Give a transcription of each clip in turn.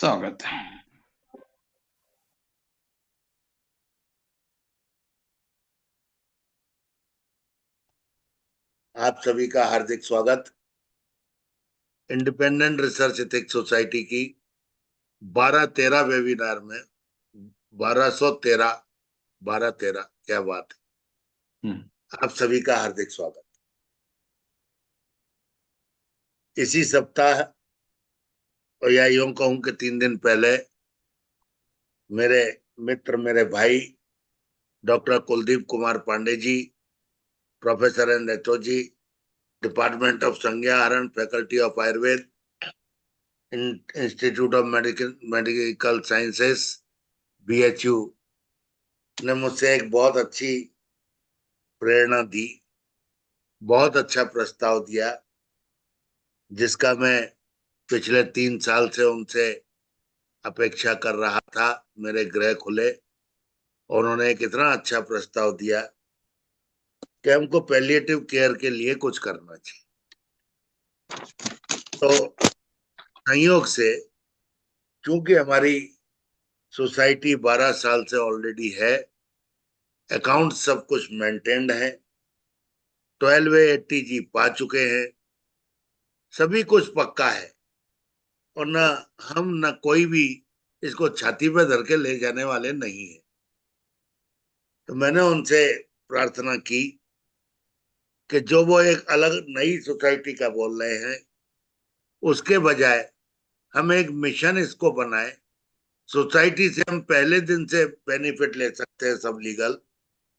स्वागत है। आप सभी का हार्दिक स्वागत। इंडिपेंडेंट रिसर्च एथिक्स सोसाइटी की 12-13 वेबिनार में 1213 क्या बात है। आप सभी का हार्दिक स्वागत। इसी सप्ताह और या यूं कहूं कि 3 दिन पहले मेरे मित्र, मेरे भाई doctor Kuldeep Kumar Pandey ji, professor and HOD, department of संज्ञाहरण, faculty of Ayurveda, institute of medical sciences, BHU, ने मुझसे एक बहुत अच्छी प्रेरणा दी, बहुत अच्छा प्रस्ताव दिया, जिसका मैं पिछले 3 साल से उनसे अपेक्षा कर रहा था। मेरे गृह खुले और उन्होंने एक इतना अच्छा प्रस्ताव दिया कि हमको पैलिएटिव केयर के लिए कुछ करना चाहिए। तो संयोग से, क्योंकि हमारी सोसाइटी 12 साल से ऑलरेडी है, अकाउंट सब कुछ मेंटेन्ड है, 1280 जी पा चुके हैं, सभी कुछ पक्का है और ना हम ना कोई भी इसको छाती पे धर के ले जाने वाले नहीं है। तो मैंने उनसे प्रार्थना की कि जो वो एक अलग नई सोसाइटी का बोल रहे हैं, उसके बजाय हम एक मिशन इसको बनाए। सोसाइटी से हम पहले दिन से बेनिफिट ले सकते हैं, सब लीगल,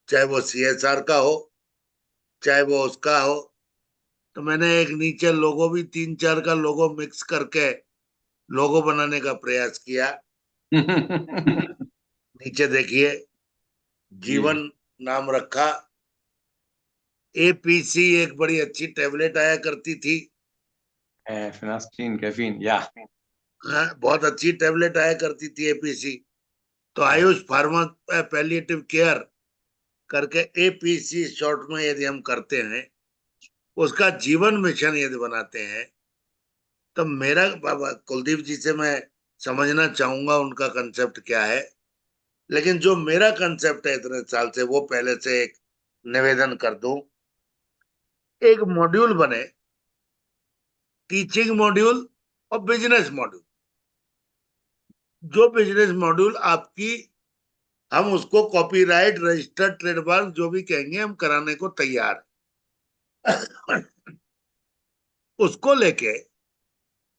चाहे वो CSR का हो, चाहे वो उसका हो। तो मैंने एक नीचे लोगो भी 3-4 का लोगो मिक्स करके लोगो बनाने का प्रयास किया। नीचे देखिए, जीवन नाम रखा। APC एक बड़ी अच्छी टैबलेट आया करती थी, फिनास्टीन, कैफीन, या बहुत अच्छी टैबलेट आया करती थी APC। तो आयुष फार्मा पैलिएटिव केयर करके APC शॉर्ट में यदि हम करते हैं, उसका जीवन मिशन यदि बनाते हैं, तो मेरा बाबा कुलदीप जी से मैं समझना चाहूंगा उनका कंसेप्ट क्या है। लेकिन जो मेरा कंसेप्ट है इतने साल से, वो पहले से एक निवेदन कर दूं। एक मॉड्यूल बने, टीचिंग मॉड्यूल और बिजनेस मॉड्यूल। जो बिजनेस मॉड्यूल आपकी, हम उसको कॉपीराइट, रजिस्टर्ड, ट्रेडमार्क जो भी कहेंगे, हम कराने को तैयार हैं। उसको लेके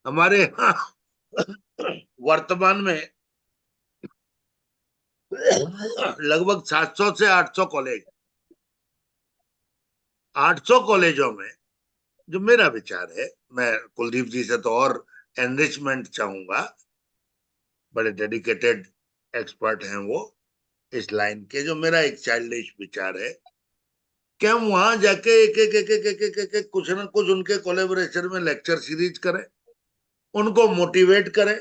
हमारे यहाँ वर्तमान में लगभग 700 से 800 कॉलेज, 800 कॉलेजों में, जो मेरा विचार है, मैं कुलदीप जी से तो और एनरिचमेंट चाहूंगा, बड़े डेडिकेटेड एक्सपर्ट हैं वो इस लाइन के। जो मेरा एक चाइल्डिश विचार है कि हम वहां जाके एक कुछ ना कुछ उनके कोलेबोरेशन में लेक्चर सीरीज करें, उनको मोटिवेट करें,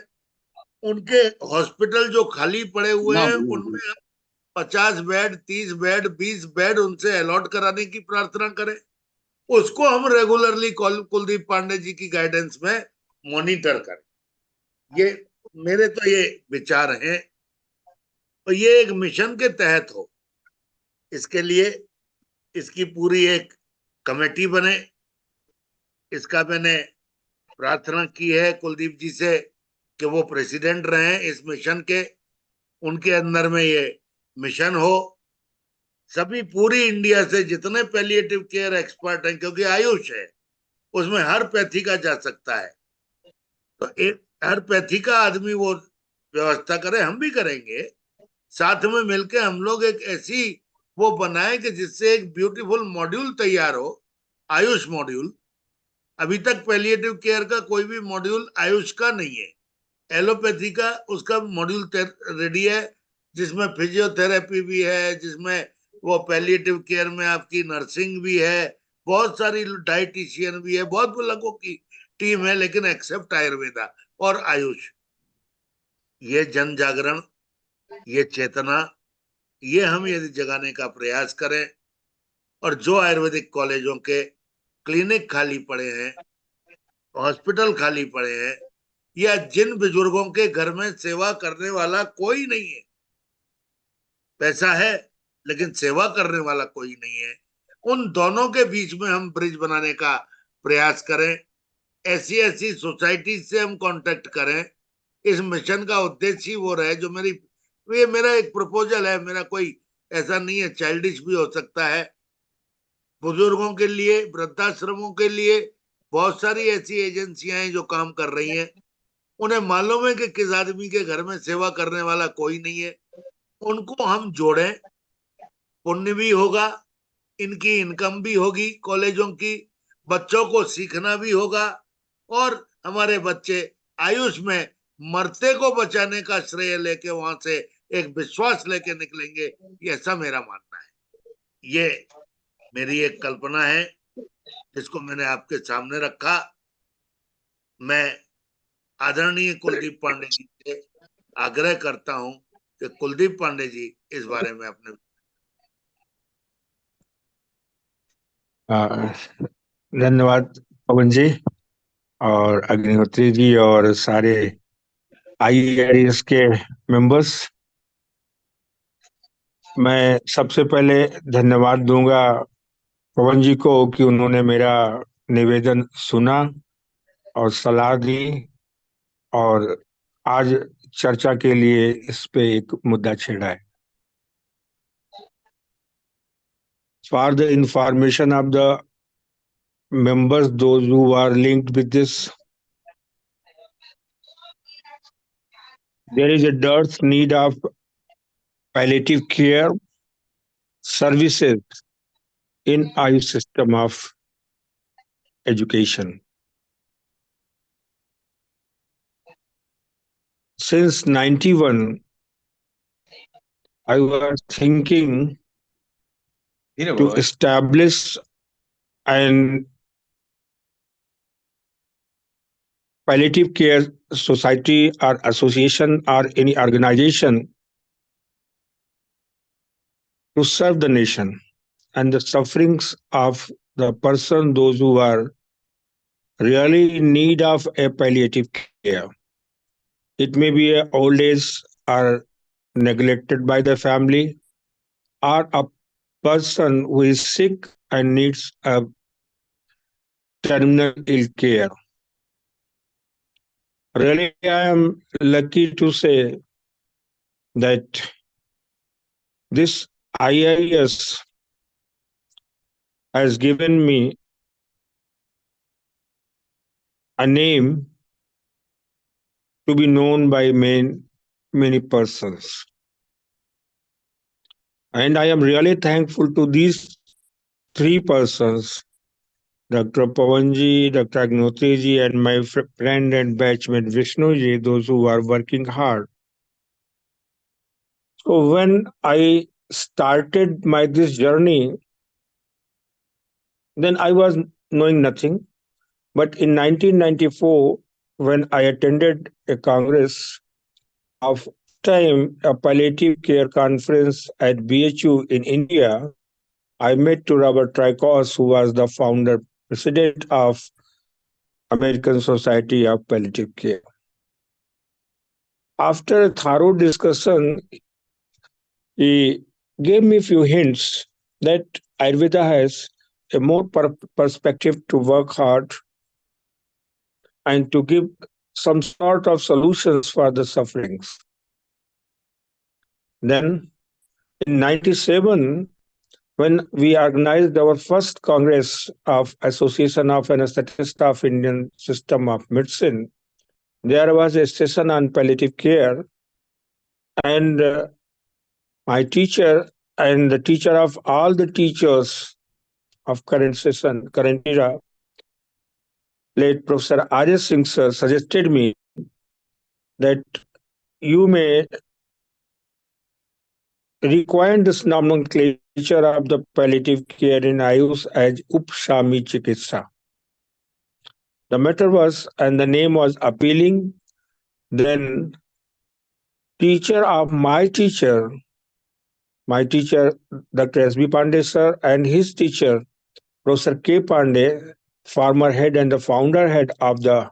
उनके हॉस्पिटल जो खाली पड़े हुए हैं उनमें 50 बेड, 30 बेड, 20 बेड उनसे अलॉट कराने की प्रार्थना करें। उसको हम रेगुलरली कुलदीप पांडे जी की गाइडेंस में मॉनिटर करें। ये मेरे तो ये विचार हैं और ये एक मिशन के तहत हो। इसके लिए इसकी पूरी एक कमेटी बने, इसका मैंने प्रार्थना की है कुलदीप जी से कि वो प्रेसिडेंट रहे इस मिशन के। उनके अंदर में ये मिशन हो। सभी पूरी इंडिया से जितने पैलिएटिव केयर एक्सपर्ट हैं, क्योंकि आयुष है, उसमें हर पैथी का जा सकता है, तो एक हर पैथी का आदमी वो व्यवस्था करे, हम भी करेंगे। साथ में मिलकर हम लोग एक ऐसी वो बनाए कि जिससे एक ब्यूटीफुल मॉड्यूल तैयार हो, आयुष मॉड्यूल। अभी तक पैलिएटिव केयर का कोई भी मॉड्यूल आयुष का नहीं है। एलोपैथी का उसका मॉड्यूल रेडी है, जिसमें फिजियोथेरेपी भी है, जिसमें वो पैलिएटिव केयर में आपकी नर्सिंग भी है, बहुत सारी डाइटिशियन भी है, बहुत लोगों की टीम है। लेकिन एक्सेप्ट आयुर्वेदा और आयुष, ये जन जागरण, ये चेतना, ये हम यदि जगाने का प्रयास करें, और जो आयुर्वेदिक कॉलेजों के क्लिनिक खाली पड़े हैं, हॉस्पिटल खाली पड़े हैं, या जिन बुजुर्गों के घर में सेवा करने वाला कोई नहीं है, पैसा है लेकिन सेवा करने वाला कोई नहीं है, उन दोनों के बीच में हम ब्रिज बनाने का प्रयास करें। ऐसी ऐसी सोसाइटी से हम कांटेक्ट करें। इस मिशन का उद्देश्य ही वो रहे जो ये मेरा एक प्रपोजल है, मेरा कोई ऐसा नहीं है, चाइल्डिश भी हो सकता है। बुजुर्गों के लिए, वृद्धाश्रमों के लिए बहुत सारी ऐसी एजेंसियां हैं जो काम कर रही हैं। उन्हें मालूम है कि किस आदमी के घर में सेवा करने वाला कोई नहीं है, उनको हम जोड़ें, पुण्य भी होगा, इनकी इनकम भी होगी, कॉलेजों की, बच्चों को सीखना भी होगा, और हमारे बच्चे आयुष में मरते को बचाने का श्रेय लेके वहां से एक विश्वास लेके निकलेंगे। ये ऐसा मेरा मानना है। ये मेरी एक कल्पना है जिसको मैंने आपके सामने रखा। मैं आदरणीय कुलदीप पांडे जी से आग्रह करता हूं कि कुलदीप पांडे जी इस बारे में अपने धन्यवाद पवन जी और अग्निहोत्री जी और सारे IRES के मेंबर्स। मैं सबसे पहले धन्यवाद दूंगा पवन जी को कि उन्होंने मेरा निवेदन सुना और सलाह दी और आज चर्चा के लिए इस पे एक मुद्दा छेड़ा है। For the information of the members, those who are linked with this, there is a dearth need of palliative care services in IUS system of education. Since 91, I was thinking to establish an palliative care society or association or any organization to serve the nation and the sufferings of the person, those who are really in need of a palliative care. It may be a old age or neglected by the family, or a person who is sick and needs a terminal ill care. Really, I am lucky to say that this IIS has given me a name to be known by many persons. And I am really thankful to these three persons, Dr. Pavanji, Dr. Agnotriji, and my friend and batchmate Vishnuji, those who are working hard. So when I started this journey, then I was knowing nothing. But in 1994, when I attended a congress of time, a palliative care conference at BHU in India, I met to Robert Tricos, who was the founder, president of American Society of Palliative Care. After a thorough discussion, he gave me a few hints that Ayurveda has a more perspective to work hard and to give some sort of solutions for the sufferings. Then in 97, when we organized our first Congress of Association of Anesthetists of Indian System of Medicine, there was a session on palliative care, and my teacher and the teacher of all the teachers of current session, current era, late Professor IRES Singh sir, suggested me that you may required this nomenclature of the palliative care in Ayush as Upshami Chikitsa. The matter was, and the name was appealing. Then teacher of my teacher, Dr. S.B. Pandey sir, and his teacher, Professor K. Pandey, former head and the founder head of the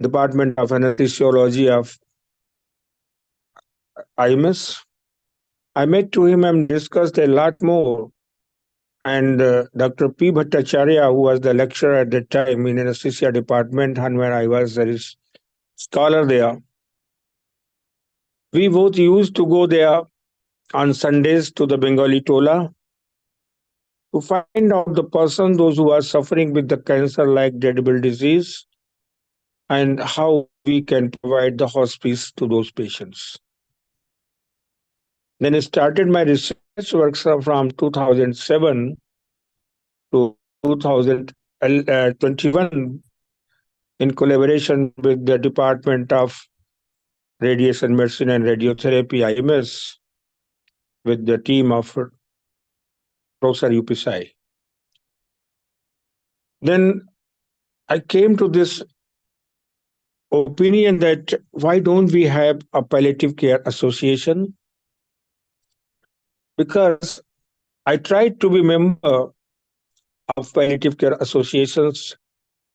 Department of Anesthesiology of IMS. I met to him and discussed a lot more. And Dr. P. Bhattacharya, who was the lecturer at that time in anesthesia department, and when I was a scholar there, we both used to go there on Sundays to the Bengali Tola to find out the person, those who are suffering with the cancer-like dreadable disease, and how we can provide the hospice to those patients. Then I started my research work from 2007 to 2021 in collaboration with the Department of Radiation Medicine and Radiotherapy, IMS, with the team of Professor UPSI. Then I came to this opinion that why don't we have a palliative care association? Because I tried to be member of palliative care associations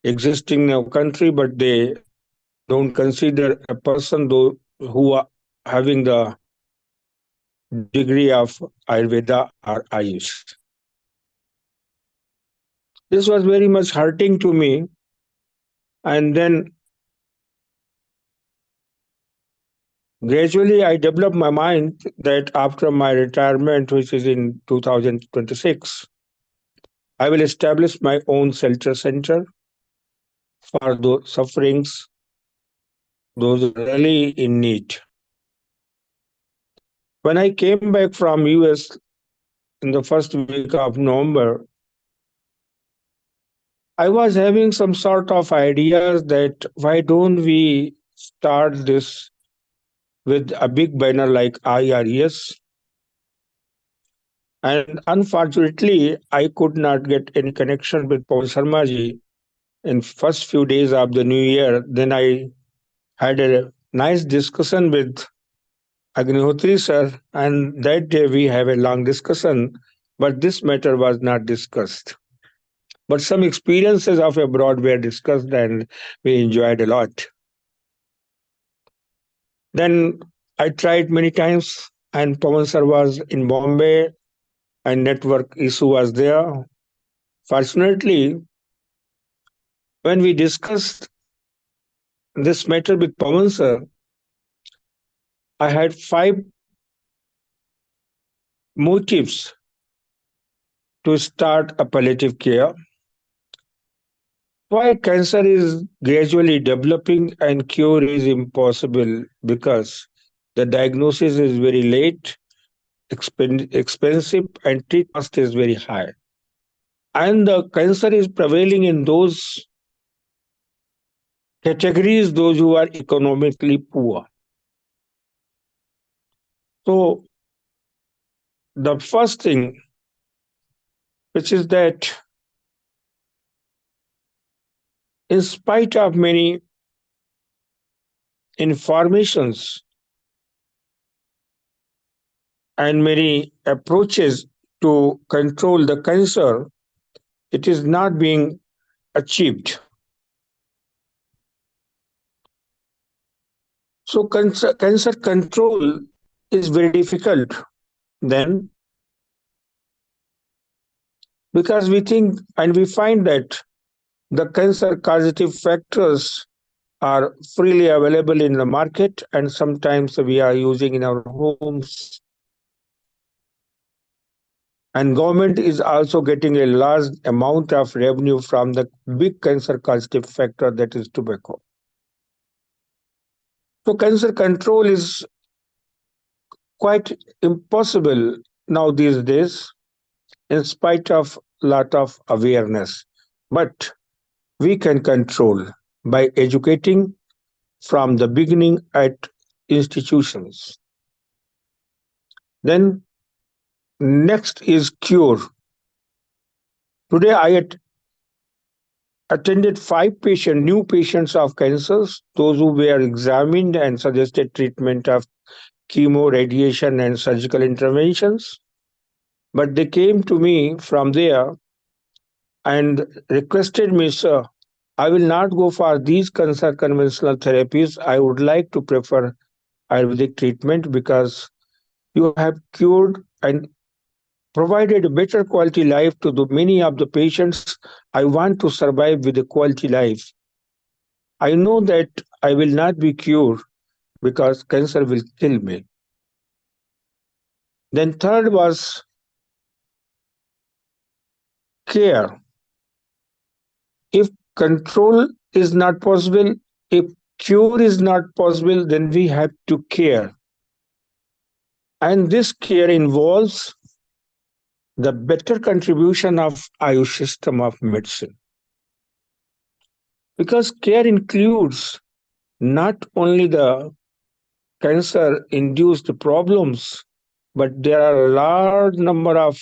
existing in our country, but they don't consider a person though who are having the degree of Ayurveda or Ayush. This was very much hurting to me. And then gradually I developed my mind that after my retirement, which is in 2026, I will establish my own shelter center for those sufferings, those really in need. When I came back from US in the first week of November, I was having some sort of ideas that why don't we start this with a big banner like IRES. And unfortunately, I could not get any connection with Pawan Sharma ji in first few days of the new year. Then I had a nice discussion with Agnihotri sir, and that day we have a long discussion, but this matter was not discussed. But some experiences of abroad were discussed and we enjoyed a lot. Then I tried many times, and Pawan sir was in Bombay and network issue was there. Fortunately, when we discussed this matter with Pawan sir, I had 5 motives to start a palliative care. Why cancer is gradually developing and cure is impossible? Because the diagnosis is very late, expensive, and treatment cost is very high. And the cancer is prevailing in those categories, those who are economically poor. So the first thing, which is that in spite of many informations and many approaches to control the cancer, it is not being achieved. So cancer control is very difficult then, because we think and we find that the cancer causative factors are freely available in the market, and sometimes we are using in our homes. And government is also getting a large amount of revenue from the big cancer causative factor, that is tobacco. So cancer control is quite impossible now these days, in spite of lot of awareness. But we can control by educating from the beginning at institutions. Then next is cure. Today I attended 5 new patients of cancers, those who were examined and suggested treatment of chemo, radiation, and surgical interventions. But they came to me from there and requested me, sir, I will not go for these conventional therapies. I would like to prefer Ayurvedic treatment because you have cured and provided a better quality life to the many of the patients. I want to survive with a quality life. I know that I will not be cured because cancer will kill me. Then third was care. If control is not possible, if cure is not possible, then we have to care. And this care involves the better contribution of Ayush system of medicine. Because care includes not only the cancer induced problems, but there are a large number of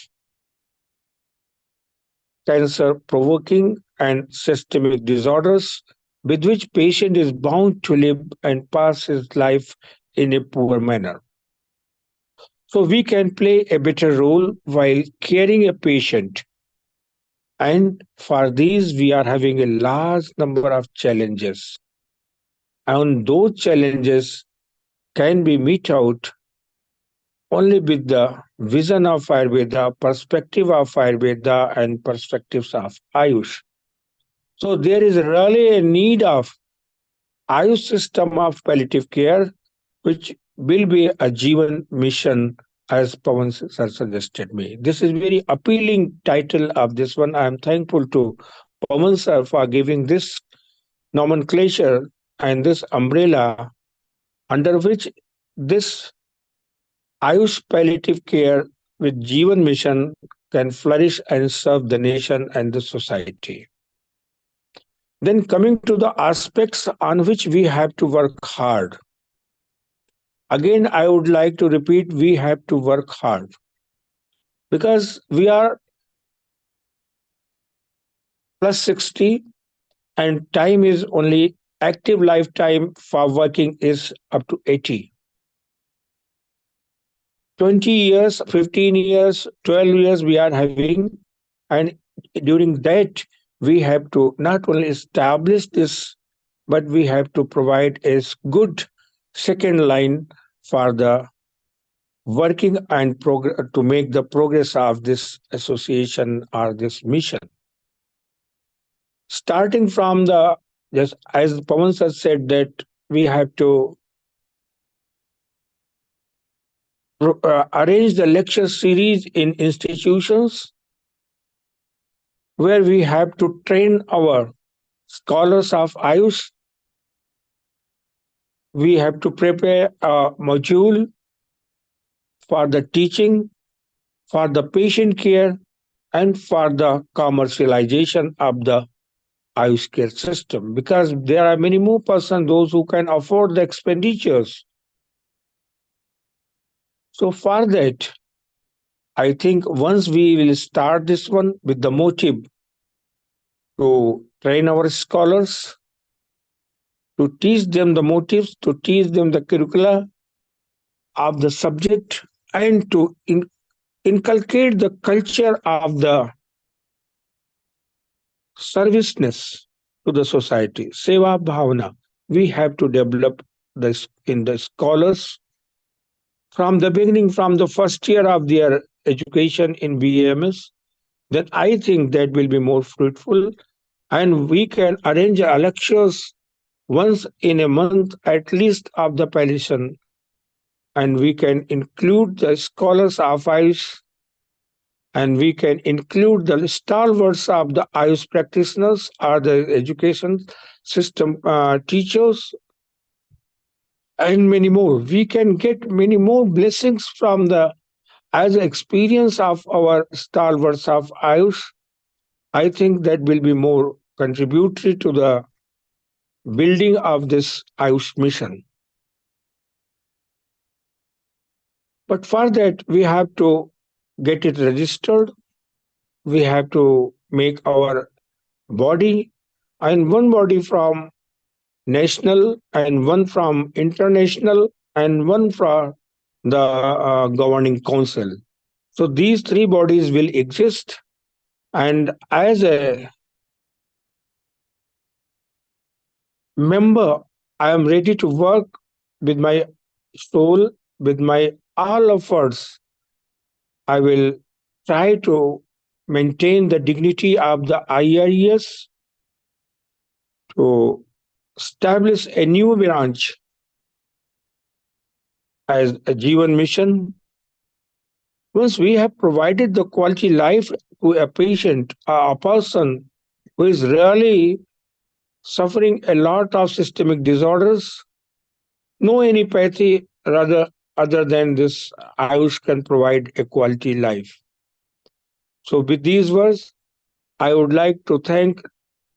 cancer provoking and systemic disorders with which patient is bound to live and pass his life in a poor manner. So we can play a better role while caring a patient. And for these, we are having a large number of challenges. And those challenges can be met out only with the vision of Ayurveda, perspective of Ayurveda, and perspectives of Ayush. So there is really a need of Ayush system of palliative care, which will be a Jeevan mission, as Pawan sir suggested me. This is very appealing title of this one. I am thankful to Pawan sir for giving this nomenclature and this umbrella under which this Ayush palliative care with Jeevan mission can flourish and serve the nation and the society. Then coming to the aspects on which we have to work hard. Again, I would like to repeat, we have to work hard because we are plus 60 and time is only active lifetime for working is up to 80. 20 years, 15 years, 12 years we are having, and during that we have to not only establish this, but we have to provide a good second line for the working and to make the progress of this association or this mission. Starting from the, just as Pawan sir said, that we have to arrange the lecture series in institutions where we have to train our scholars of Ayush. We have to prepare a module for the teaching, for the patient care, and for the commercialization of the Ayush care system, because there are many more persons, those who can afford the expenditures. So for that, I think once we will start this one with the motive to train our scholars, to teach them the motives, to teach them the curricula of the subject, and to inculcate the culture of the serviceness to the society, seva bhavana. We have to develop this in the scholars from the beginning, from the first year of their education in BAMS. Then I think that will be more fruitful, and we can arrange lectures once in a month at least of the palliation, and we can include the scholars of Ayush, and we can include the stalwarts of the Ayush practitioners or the education system teachers, and many more. We can get many more blessings from the as experience of our stalwarts of Ayush. I think that will be more contributory to the building of this Ayush mission. But for that, we have to get it registered. We have to make our body, and one body from national, and one from international, and one from the governing council. So these three bodies will exist, and as a member, I am ready to work with my soul, with my all efforts. I will try to maintain the dignity of the IRES to establish a new branch as a Jeevan mission. Once we have provided the quality life to a patient, a person who is really suffering a lot of systemic disorders, no anipathy rather other than this Ayush can provide a quality life. So with these words, I would like to thank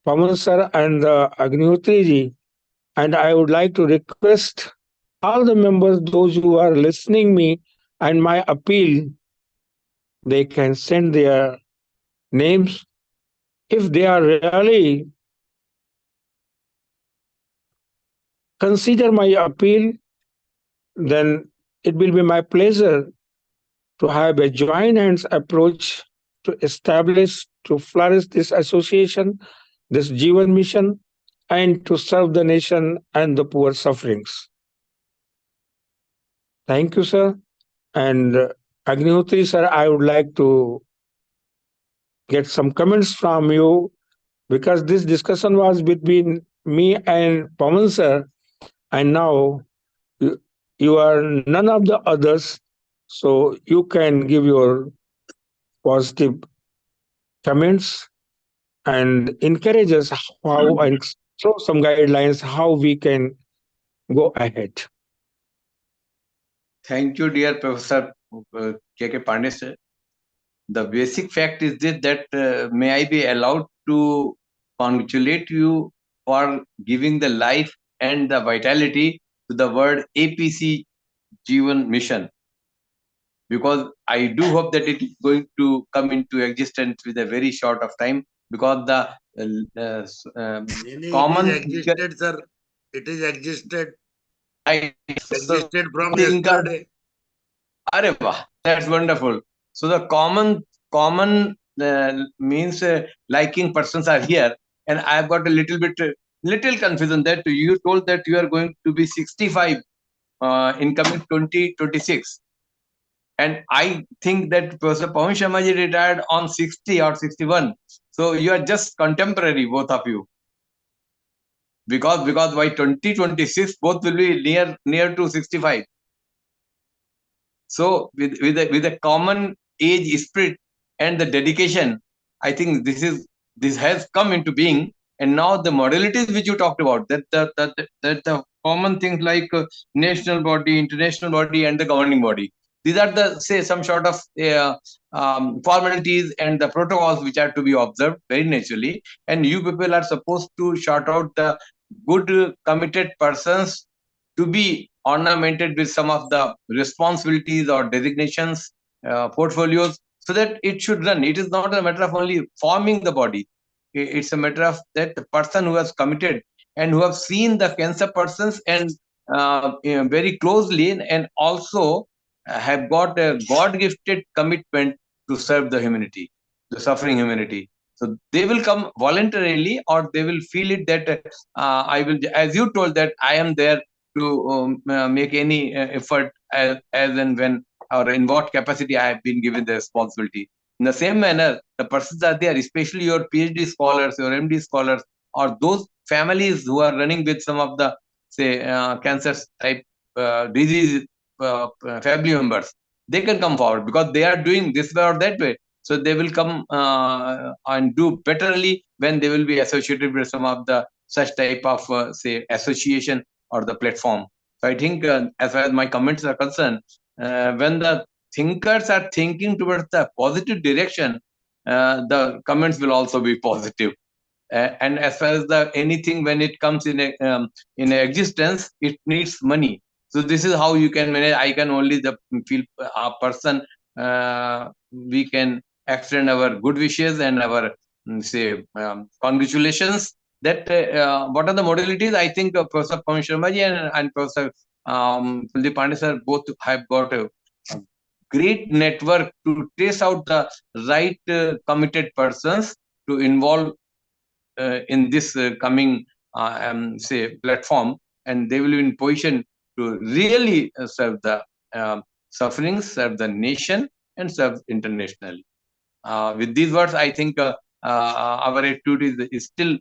Paman sir and Agnihotri ji, and I would like to request all the members, those who are listening me, and my appeal, they can send their names. If they are really consider my appeal, then it will be my pleasure to have a joint hands approach to establish, to flourish this association, this Jeevan mission, and to serve the nation and the poor sufferings. Thank you, sir. And Agnihotri, sir, I would like to get some comments from you because this discussion was between me and Pawan, sir, and now you, you are none of the others, so you can give your positive comments and encourage us how and throw some guidelines how we can go ahead. Thank you, dear Professor K.K. Pandey, sir. The basic fact is this, that may I be allowed to congratulate you for giving the life and the vitality to the word APC Jeevan mission, because I do hope that it is going to come into existence with a very short of time, because the common it is existed, sir. It is existed. Existed from income. yesterday. That's wonderful. So the common means liking persons are here, and I've got a little confusion that you told that you are going to be 65 in coming 2026, and I think that Professor Pawan Sharma ji retired on 60 or 61. So you are just contemporary, both of you, because by 2026 both will be near to 65. So with a common age spirit and the dedication, I think this has come into being. And now the modalities which you talked about, that the common things like national body, international body, and the governing body. These are the, say, some sort of formalities and the protocols which are to be observed very naturally. And you people are supposed to sort out the good committed persons to be ornamented with some of the responsibilities or designations, portfolios, so that it should run. It is not a matter of only forming the body. It's a matter of that the person who has committed and who have seen the cancer persons and very closely, and also have got a God-gifted commitment to serve the humanity, the suffering humanity. So they will come voluntarily, or they will feel it that I will, as you told, that I am there to make any effort as and when, or in what capacity I have been given the responsibility. In the same manner, the persons are there, especially your PhD scholars, your MD scholars, or those families who are running with some of the, say, cancer type disease family members. They can come forward because they are doing this way or that way. So they will come and do betterly when they will be associated with some of the such type of, say, association or the platform. So I think as far as my comments are concerned, when the thinkers are thinking towards the positive direction, the comments will also be positive. And as far as the anything, when it comes in existence, it needs money. So this is how you can manage. I can only feel a person. We can extend our good wishes and our say congratulations. That what are the modalities? I think Professor Pawan Sharma ji and Professor Kuldeep Pandey sir both have got a great network to trace out the right committed persons to involve in this coming say platform, and they will be in position to really serve the sufferings, serve the nation, and serve internationally. With these words, I think our attitude is still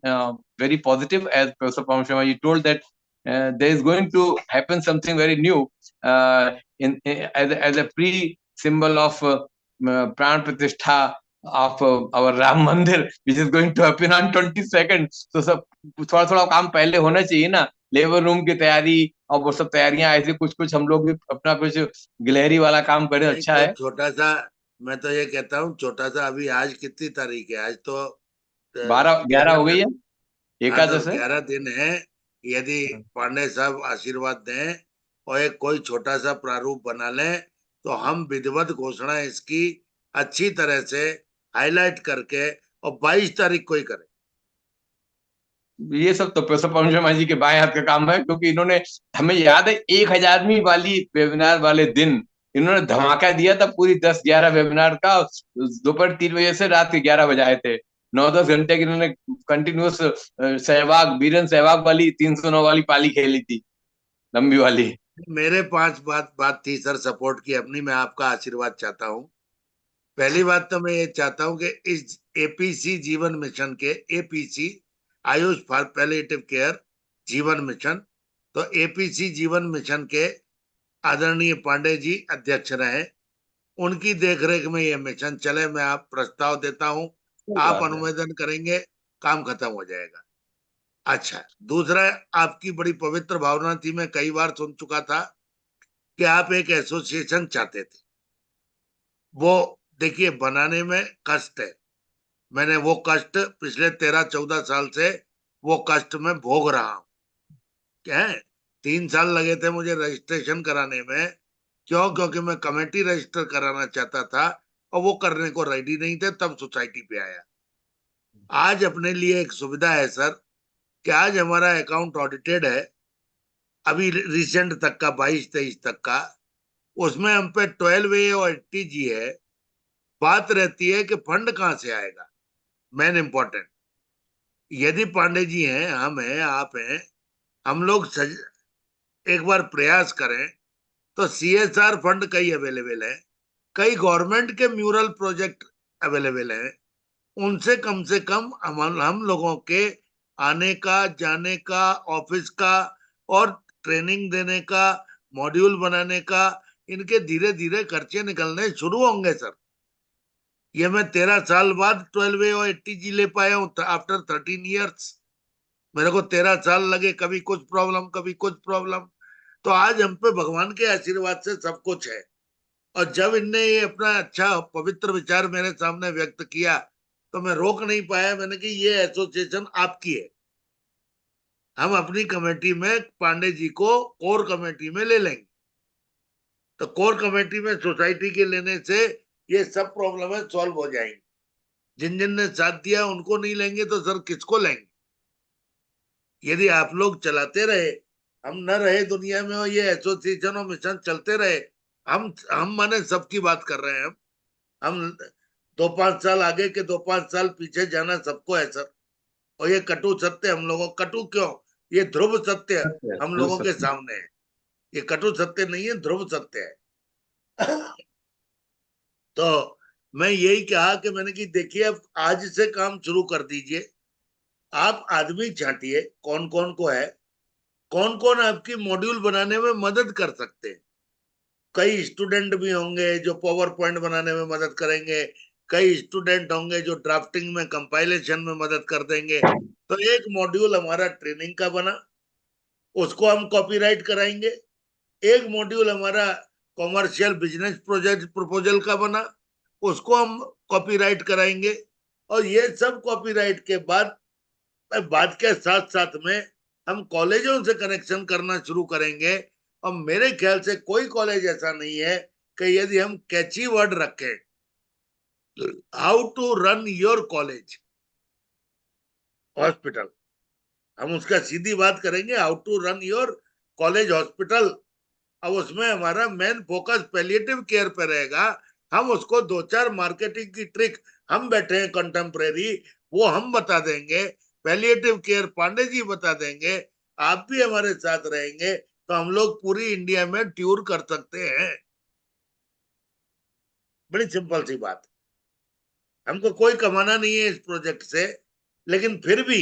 very positive. As Professor Pawan Sharma told that there is going to happen something very new as a pre-symbol of Pran Pratishtha of our Ram Mandir, which is going to happen on 22nd. So सब थोड़ा थोड़ा काम पहले होना चाहिए ना, labour room की तैयारी और वो सब तैयारियां, ऐसे कुछ कुछ हम लोग भी अपना कुछ गिलहरी वाला काम करें, अच्छा है। छोटा सा, मैं तो ये कहता हूँ छोटा सा, अभी आज कितनी तारीख है? आज तो 12-11 हो गई है, हाँ, एकादश है। 11 दिन है। यदि पांडे साहब आशीर्वाद दें और एक कोई छोटा सा प्रारूप बना लें, तो हम विधिवत घोषणा इसकी अच्छी तरह से हाईलाइट करके और 22 तारीख को ही करें। ये सब तो प्रोफेसर पवन शर्मा जी के बाएं हाथ का काम है, क्योंकि इन्होंने, हमें याद है 1000वीं वाली वेबिनार वाले दिन इन्होंने धमाका दिया था, पूरी 10-11 वेबिनार का, दोपहर 3 बजे से रात के 11 बजे आए थे, 9-10 घंटे की इन्होंने कंटिन्यूस सहवाग, बीरन सहवाग वाली 309 वाली पाली खेली थी, लंबी वाली। मेरे 5 बात थी सर सपोर्ट की अपनी, मैं आपका आशीर्वाद चाहता हूँ। पहली बात तो मैं ये चाहता हूँ कि इस एपीसी जीवन मिशन के, APC Ayush for palliative care जीवन मिशन, तो एपीसी जीवन मिशन के आदरणीय पांडे जी अध्यक्ष रहे, उनकी देखरेख में ये मिशन चले। मैं आप प्रस्ताव देता हूं, आप अनुमोदन करेंगे, काम खत्म हो जाएगा। अच्छा, दूसरा, आपकी बड़ी पवित्र भावना थी, मैं कई बार सुन चुका था कि आप एक एसोसिएशन चाहते थे। वो देखिए, बनाने में कष्ट है, मैंने वो कष्ट पिछले 13-14 साल से वो कष्ट में भोग रहा हूं। क्या है, 3 साल लगे थे मुझे रजिस्ट्रेशन कराने में। क्यों? क्योंकि मैं कमेटी रजिस्टर कराना चाहता था और वो करने को रेडी नहीं थे, तब सोसाइटी पे आया। आज अपने लिए एक सुविधा है सर कि आज हमारा अकाउंट ऑडिटेड है, अभी रिसेंट तक का, 22-23 तक का, उसमें हम पे 12A और 80G है। बात रहती है कि फंड कहां से आएगा, मेन इंपॉर्टेंट। यदि पांडे जी हैं, हम हैं, आप हैं, हम लोग एक बार प्रयास करें तो CSR फंड कई अवेलेबल है, कई गवर्नमेंट के म्यूरल प्रोजेक्ट अवेलेबल हैं, उनसे कम से कम हम लोगों के आने का, जाने का, ऑफिस का और ट्रेनिंग देने का, मॉड्यूल बनाने का, इनके धीरे धीरे खर्चे निकलने शुरू होंगे सर। ये मैं 13 साल बाद 12A और 80G ले पाया हूँ आफ्टर 13 ईयर्स। मेरे को 13 साल लगे, कभी कुछ प्रॉब्लम, कभी कुछ प्रॉब्लम। तो आज हम पे भगवान के आशीर्वाद से सब कुछ है। और जब इनने ये अपना अच्छा पवित्र विचार मेरे सामने व्यक्त किया, तो मैं रोक नहीं पाया। मैंने कि ये एसोसिएशन आपकी है, हम अपनी कमेटी में पांडे जी को कोर कमेटी में ले लेंगे। तो कोर कमेटी में सोसाइटी के लेने से ये सब प्रॉब्लम है सॉल्व हो जाएंगी। जिन जिन ने साथ दिया उनको नहीं लेंगे तो सर किसको लेंगे? यदि आप लोग चलाते रहे, हम न रहे दुनिया में, और ये एसोसिएशन और मिशन चलते रहे, हम माने सबकी बात कर रहे हैं, हम 2-5 साल आगे के 2-5 साल पीछे जाना सबको है सर। और ये कटु सत्य हम लोगों, कटु क्यों, ये ध्रुव सत्य हम लोगों के सामने है। ये कटु सत्य नहीं है, ध्रुव सत्य है। तो मैं यही कहा कि मैंने कि देखिए, अब आज से काम शुरू कर दीजिए। आप आदमी छांटिए कौन कौन को है, कौन कौन आपकी मॉड्यूल बनाने में मदद कर सकते हैं। कई स्टूडेंट भी होंगे जो पावर पॉइंट बनाने में मदद करेंगे, कई स्टूडेंट होंगे जो ड्राफ्टिंग में, कंपाइलेशन में मदद कर देंगे। तो एक मॉड्यूल हमारा ट्रेनिंग का बना, उसको हम कॉपीराइट कराएंगे। एक मॉड्यूल हमारा कॉमर्शियल बिजनेस प्रोजेक्ट प्रपोजल का बना, उसको हम कॉपीराइट कराएंगे। और ये सब कॉपीराइट के बाद बात के साथ साथ में हम कॉलेजों से कनेक्शन करना शुरू करेंगे। और मेरे ख्याल से कोई कॉलेज ऐसा नहीं है कि यदि हम कैची वर्ड रखें, how to run your college hospital, हम उसका सीधी बात करेंगे, how to run your college hospital. अब उसमें हमारा मेन फोकस पैलिएटिव केयर पे रहेगा। हम उसको 2-4 मार्केटिंग की ट्रिक, हम बैठे हैं कंटेम्परेरी, वो हम बता देंगे पैलिएटिव केयर पांडे जी बता देंगे, आप भी हमारे साथ रहेंगे तो हम लोग पूरी इंडिया में टूर कर सकते हैं। बड़ी सिंपल सी बात। हमको कोई कमाना नहीं है इस प्रोजेक्ट से, लेकिन फिर भी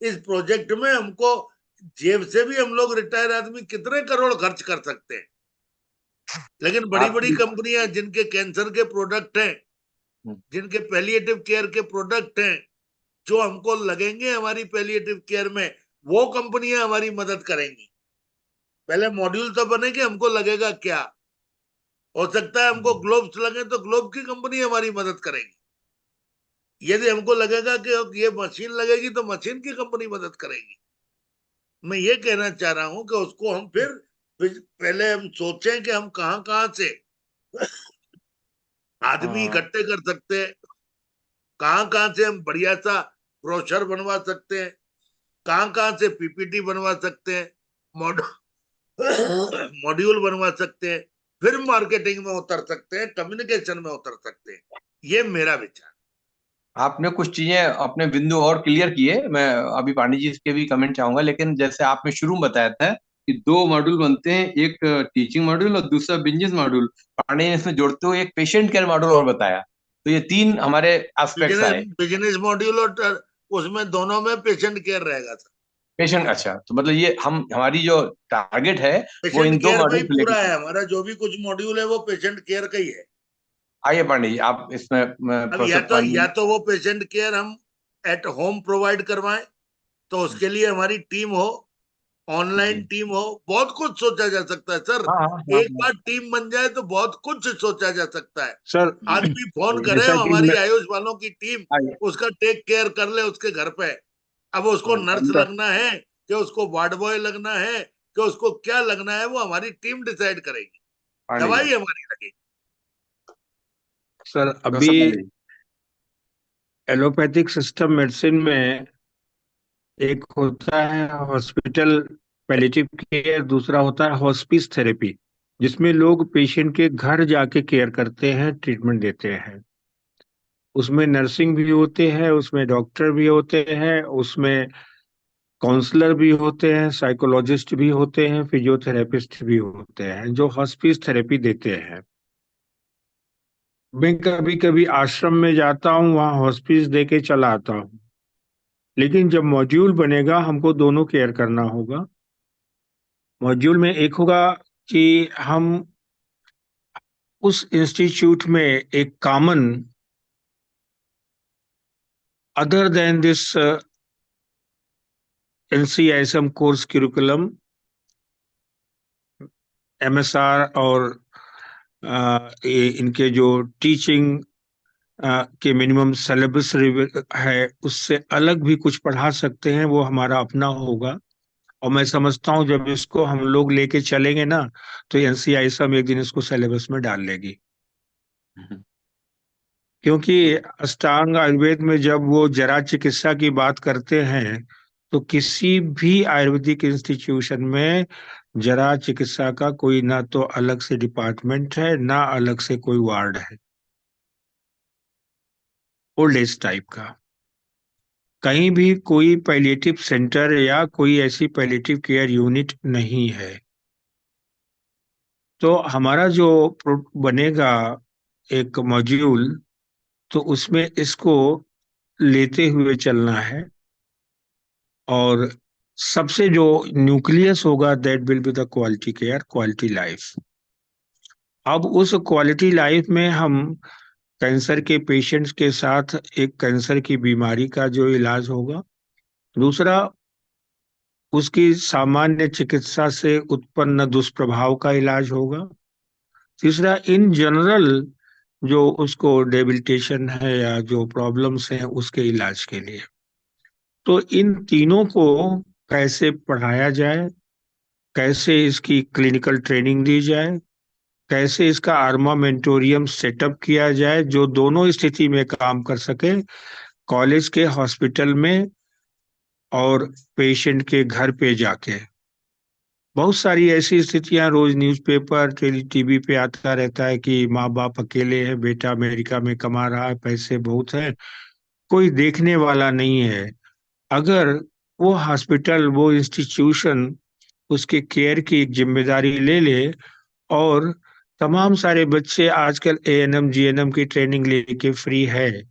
इस प्रोजेक्ट में हमको जेब से भी हम लोग रिटायर आदमी कितने करोड़ खर्च कर सकते हैं। लेकिन बड़ी बड़ी आपकी कंपनियां जिनके कैंसर के प्रोडक्ट हैं, जिनके पैलिएटिव केयर के प्रोडक्ट हैं, जो हमको लगेंगे हमारी पैलिएटिव केयर में, वो कंपनियां हमारी मदद करेंगी। पहले मॉड्यूल तो बनेंगे, हमको लगेगा क्या। हो सकता है हमको ग्लोब्स लगे तो ग्लोब की कंपनी हमारी मदद करेगी। यदि हमको लगेगा कि ये मशीन लगेगी तो मशीन की कंपनी मदद करेगी। मैं ये कहना चाह रहा हूं कि उसको हम फिर पहले हम सोचें कि हम कहां कहां से आदमी इकट्ठे कर सकते हैं, कहां कहां से हम बढ़िया सा ब्रोशर बनवा सकते हैं, कहां कहां से पीपीटी बनवा सकते हैं, मॉड्यूल बनवा सकते हैं, फिर मार्केटिंग में उतर सकते हैं, कम्युनिकेशन में उतर सकते हैं। ये मेरा विचार। आपने कुछ चीजें अपने बिंदु और क्लियर किए, मैं अभी पांडे जी के भी कमेंट चाहूंगा, लेकिन जैसे आपने शुरू में बताया था कि दो मॉड्यूल बनते हैं, एक टीचिंग मॉड्यूल और दूसरा बिजनेस मॉड्यूल। पांडे जी ने इसमें जोड़ते हुए एक पेशेंट केयर मॉड्यूल और बताया। तो ये तीन हमारे एस्पेक्ट्स बिजनेस आए। बिजनेस मॉड्यूल और उसमें दोनों में पेशेंट केयर रहेगा सर। पेशेंट, अच्छा, तो मतलब ये हम हमारी जो टारगेट है वो पेशेंट इन दो केयर में ही मॉड्यूल को पूरा लेकर है चलना। हमारा, जो भी कुछ मॉड्यूल है वो पेशेंट केयर का ही है। आइए पांडे जी, आप इसमें अब प्रोसेस या पांडे। तो वो पेशेंट केयर हम एट होम प्रोवाइड करवाएं, तो उसके लिए हमारी टीम हो, ऑनलाइन जी, टीम हो, बहुत कुछ सोचा जा सकता है सर। हाँ हाँ हाँ एक हाँ। बार टीम बन जाए तो बहुत कुछ सोचा जा सकता है। सर, आदमी फोन करे जैसा कि हमारी मैं आयुष वालों की टीम आइए। उसका टेक केयर कर ले उसके घर पे। अब उसको नर्स अंदर लगना है कि उसको वार्ड बॉय लगना है कि उसको क्या लगना है, वो हमारी टीम डिसाइड करेगी। पांडे जी, दवाई हमारी लगेगी। सर, अभी professor Pandey ji. Allopathic system medicine में एक होता है हॉस्पिटल पैलिएटिव केयर, दूसरा होता है हॉस्पिस थेरेपी, जिसमें लोग पेशेंट के घर जाके केयर करते हैं, ट्रीटमेंट देते हैं। उसमें नर्सिंग भी होते हैं, उसमें डॉक्टर भी होते हैं, उसमें काउंसलर भी होते हैं, साइकोलॉजिस्ट भी होते हैं, फिजियोथेरेपिस्ट भी होते हैं जो हॉस्पिस थेरेपी देते हैं। मैं कभी कभी आश्रम में जाता हूँ, वहाँ हॉस्पिस दे के चला आता हूँ। लेकिन जब मॉड्यूल बनेगा हमको दोनों केयर करना होगा। मॉड्यूल में एक होगा कि हम उस इंस्टीट्यूट में एक common, other than this NCISM course curriculum, MSR और इनके जो टीचिंग के मिनिमम सिलेबस है, उससे अलग भी कुछ पढ़ा सकते हैं, वो हमारा अपना होगा। और मैं समझता हूँ जब इसको हम लोग लेके चलेंगे ना, तो एनसीआईएसएम एक दिन इसको सिलेबस में डाल लेगी। क्योंकि अष्टांग आयुर्वेद में जब वो जरा चिकित्सा की बात करते हैं, तो किसी भी आयुर्वेदिक इंस्टीट्यूशन में जरा चिकित्सा का कोई ना तो अलग से डिपार्टमेंट है, ना अलग से कोई वार्ड है, ओल्ड एज टाइप का। कहीं भी कोई पैलिएटिव सेंटर या कोई ऐसी पैलिएटिव केयर यूनिट नहीं है। तो हमारा जो बनेगा एक मॉड्यूल, तो उसमें इसको लेते हुए चलना है। और सबसे जो न्यूक्लियस होगा, that will be the quality care, quality life. अब उस क्वालिटी लाइफ में हम कैंसर के पेशेंट्स के साथ एक कैंसर की बीमारी का जो इलाज होगा, दूसरा उसकी सामान्य चिकित्सा से उत्पन्न दुष्प्रभाव का इलाज होगा, तीसरा इन जनरल जो उसको डेबिलिटेशन है या जो प्रॉब्लम्स हैं उसके इलाज के लिए। तो इन तीनों को कैसे पढ़ाया जाए, कैसे इसकी क्लिनिकल ट्रेनिंग दी जाए, कैसे इसका आर्मामेंटोरियम सेटअप किया जाए जो दोनों स्थिति में काम कर सके, कॉलेज के हॉस्पिटल में और पेशेंट के घर पे जाके। बहुत सारी ऐसी स्थितियां रोज न्यूज़पेपर टीवी पे आता रहता है कि माँ बाप अकेले हैं, बेटा अमेरिका में कमा रहा है, पैसे बहुत हैं, कोई देखने वाला नहीं है। अगर वो हॉस्पिटल, वो इंस्टीट्यूशन उसके केयर की एक जिम्मेदारी ले ले, और तमाम सारे बच्चे आजकल एएनएम जीएनएम की ट्रेनिंग लेके फ्री है,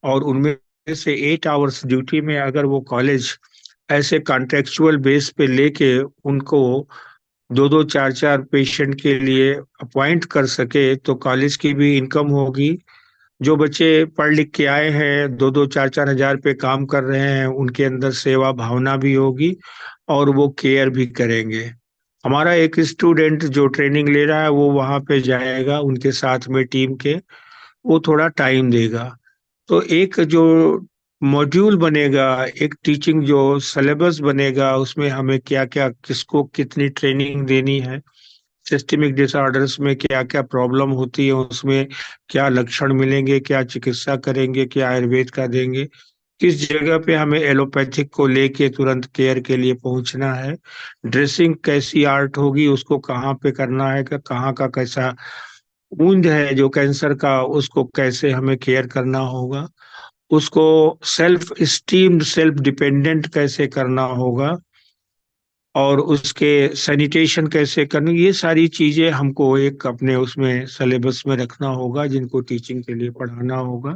और उनमें से 8 आवर्स ड्यूटी में अगर वो कॉलेज ऐसे कॉन्ट्रेक्चुअल बेस पे लेके उनको दो दो चार चार पेशेंट के लिए अपॉइंट कर सके, तो कॉलेज की भी इनकम होगी। जो बच्चे पढ़ लिख के आए हैं, दो दो चार चार हजार पे काम कर रहे हैं, उनके अंदर सेवा भावना भी होगी और वो केयर भी करेंगे। हमारा एक स्टूडेंट जो ट्रेनिंग ले रहा है वो वहां पे जाएगा उनके साथ में टीम के, वो थोड़ा टाइम देगा। तो एक जो मॉड्यूल बनेगा, एक टीचिंग जो सिलेबस बनेगा, उसमें हमें क्या क्या किसको कितनी ट्रेनिंग देनी है, सिस्टेमिक डिसऑर्डर्स में क्या क्या प्रॉब्लम होती है, उसमें क्या लक्षण मिलेंगे, क्या चिकित्सा करेंगे, क्या आयुर्वेद का देंगे, किस जगह पे हमें एलोपैथिक को लेके तुरंत केयर के लिए पहुंचना है, ड्रेसिंग कैसी आर्ट होगी, उसको कहाँ पे करना है, कहाँ का कैसा वुंड है जो कैंसर का, उसको कैसे हमें केयर करना होगा, उसको सेल्फ स्टीम सेल्फ डिपेंडेंट कैसे करना होगा, और उसके सैनिटेशन कैसे करनी, ये सारी चीजें हमको एक अपने उसमें सिलेबस में रखना होगा, जिनको टीचिंग के लिए पढ़ाना होगा।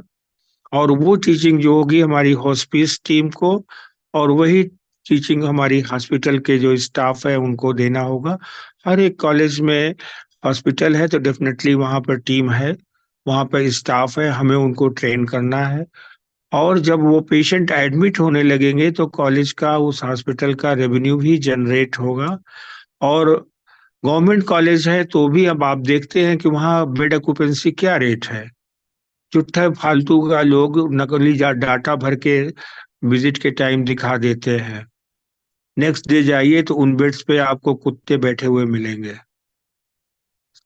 और वो टीचिंग जो होगी हमारी हॉस्पिस टीम को, और वही टीचिंग हमारी हॉस्पिटल के जो स्टाफ है उनको देना होगा। हर एक कॉलेज में हॉस्पिटल है तो डेफिनेटली वहाँ पर टीम है, वहाँ पर स्टाफ है, हमें उनको ट्रेन करना है। और जब वो पेशेंट एडमिट होने लगेंगे तो कॉलेज का, उस हॉस्पिटल का रेवेन्यू भी जनरेट होगा। और गवर्नमेंट कॉलेज है तो भी अब आप देखते हैं कि वहाँ बेड ऑक्यूपेंसी क्या रेट है। चुट्ठा फालतू का लोग नकली डाटा भर के विजिट के टाइम दिखा देते हैं, नेक्स्ट डे जाइए तो उन बेड्स पे आपको कुत्ते बैठे हुए मिलेंगे।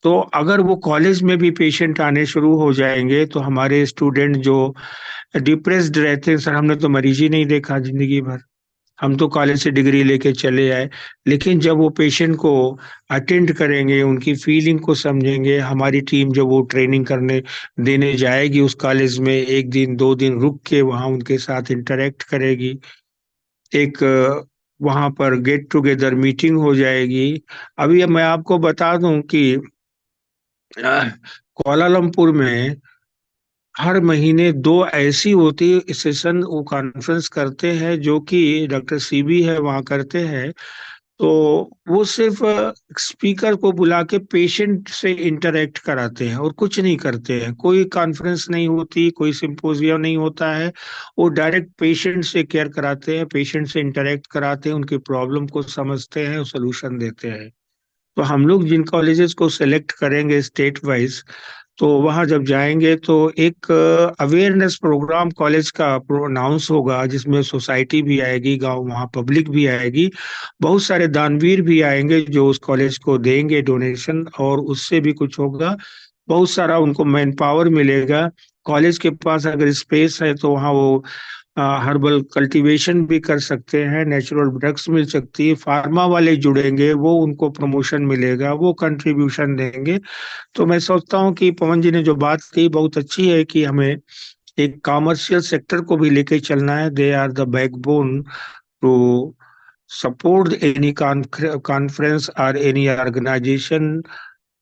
तो अगर वो कॉलेज में भी पेशेंट आने शुरू हो जाएंगे तो हमारे स्टूडेंट जो डिप्रेस्ड रहते हैं, सर हमने तो मरीज ही नहीं देखा जिंदगी भर, हम तो कॉलेज से डिग्री लेके चले आए। लेकिन जब वो पेशेंट को अटेंड करेंगे, उनकी फीलिंग को समझेंगे, हमारी टीम जब वो ट्रेनिंग करने देने जाएगी उस कॉलेज में, एक दिन दो दिन रुक के वहाँ उनके साथ इंटरेक्ट करेगी, एक वहाँ पर गेट टुगेदर मीटिंग हो जाएगी। अभी मैं आपको बता दूं कि कोलालमपुर में हर महीने दो ऐसी होती सेशन, वो कॉन्फ्रेंस करते हैं जो कि डॉक्टर सीबी है वहाँ करते हैं। तो वो सिर्फ स्पीकर को बुला के पेशेंट से इंटरेक्ट कराते हैं और कुछ नहीं करते हैं, कोई कॉन्फ्रेंस नहीं होती, कोई सिंपोजियम नहीं होता है। वो डायरेक्ट पेशेंट से केयर कराते हैं, पेशेंट से इंटरेक्ट कराते हैं, उनकी प्रॉब्लम को समझते हैं और सोल्यूशन देते हैं। तो हम लोग जिन कॉलेजेस को सेलेक्ट करेंगे स्टेट वाइज, तो वहां जब जाएंगे तो एक अवेयरनेस प्रोग्राम कॉलेज का अनाउंस होगा, जिसमें सोसाइटी भी आएगी, गांव वहाँ पब्लिक भी आएगी, बहुत सारे दानवीर भी आएंगे जो उस कॉलेज को देंगे डोनेशन, और उससे भी कुछ होगा, बहुत सारा उनको मैन पावर मिलेगा। कॉलेज के पास अगर स्पेस है तो वहाँ वो हर्बल कल्टीवेशन भी कर सकते हैं, नेचुरल ड्रग्स मिल सकती है, फार्मा वाले जुड़ेंगे, वो उनको प्रमोशन मिलेगा, वो कंट्रीब्यूशन देंगे। तो मैं सोचता हूँ कि पवन जी ने जो बात कही बहुत अच्छी है, कि हमें एक कॉमर्शियल सेक्टर को भी लेके चलना है। They are the backbone to support any conference और any organisation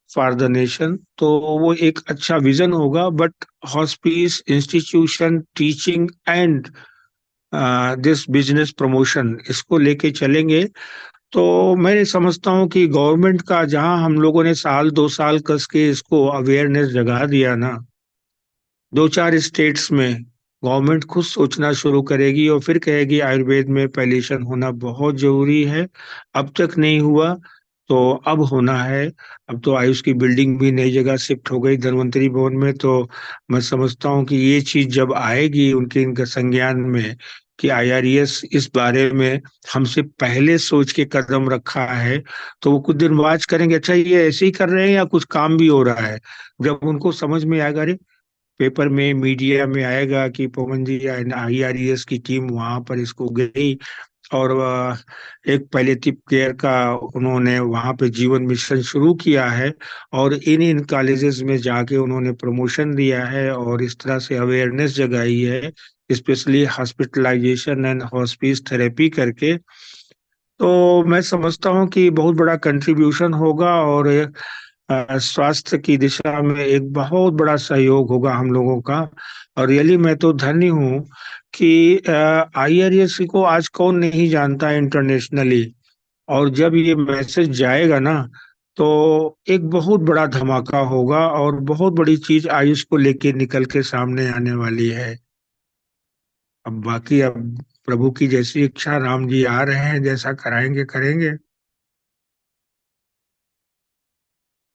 for the nation. तो वो एक अच्छा विजन होगा। But hospice institution teaching and this business promotion, इसको लेके चलेंगे तो मैं समझता हूँ कि गवर्नमेंट का, जहां हम लोगों ने साल दो साल कस के इसको अवेयरनेस जगा दिया ना, दो चार स्टेट्स में गवर्नमेंट खुद सोचना शुरू करेगी और फिर कहेगी आयुर्वेद में पैलिएशन होना बहुत जरूरी है। अब तक नहीं हुआ तो अब होना है। अब तो आयुष की बिल्डिंग भी नई जगह शिफ्ट हो गई धन्वंतरी भवन में, तो मैं समझता हूँ कि ये चीज जब आएगी उनके इनके संज्ञान में कि आईआरएस इस बारे में हमसे पहले सोच के कदम रखा है, तो वो कुछ दिन वाच करेंगे, अच्छा ये ऐसे ही कर रहे हैं या कुछ काम भी हो रहा है। जब उनको समझ में आएगा, अरे पेपर में मीडिया में आएगा कि पवन जी आईआरएस की टीम वहां पर इसको गई, और एक पैलेटिव केयर का उन्होंने वहां पे जीवन मिशन शुरू किया है, और इन इन कॉलेजेस में जाके उन्होंने प्रमोशन दिया है और इस तरह से अवेयरनेस जगाई है, specially hospitalisation and hospice therapy करके। तो मैं समझता हूँ कि बहुत बड़ा कंट्रीब्यूशन होगा, और स्वास्थ्य की दिशा में एक बहुत बड़ा सहयोग होगा हम लोगों का। और रियली मैं तो धन्य हूँ कि आईआरएस को आज कौन नहीं जानता इंटरनेशनली। और जब ये मैसेज जाएगा ना, तो एक बहुत बड़ा धमाका होगा और बहुत बड़ी चीज आयुष को लेके निकल के सामने आने वाली है। अब बाकी अब प्रभु की जैसी इच्छा, राम जी आ रहे हैं, जैसा कराएंगे करेंगे।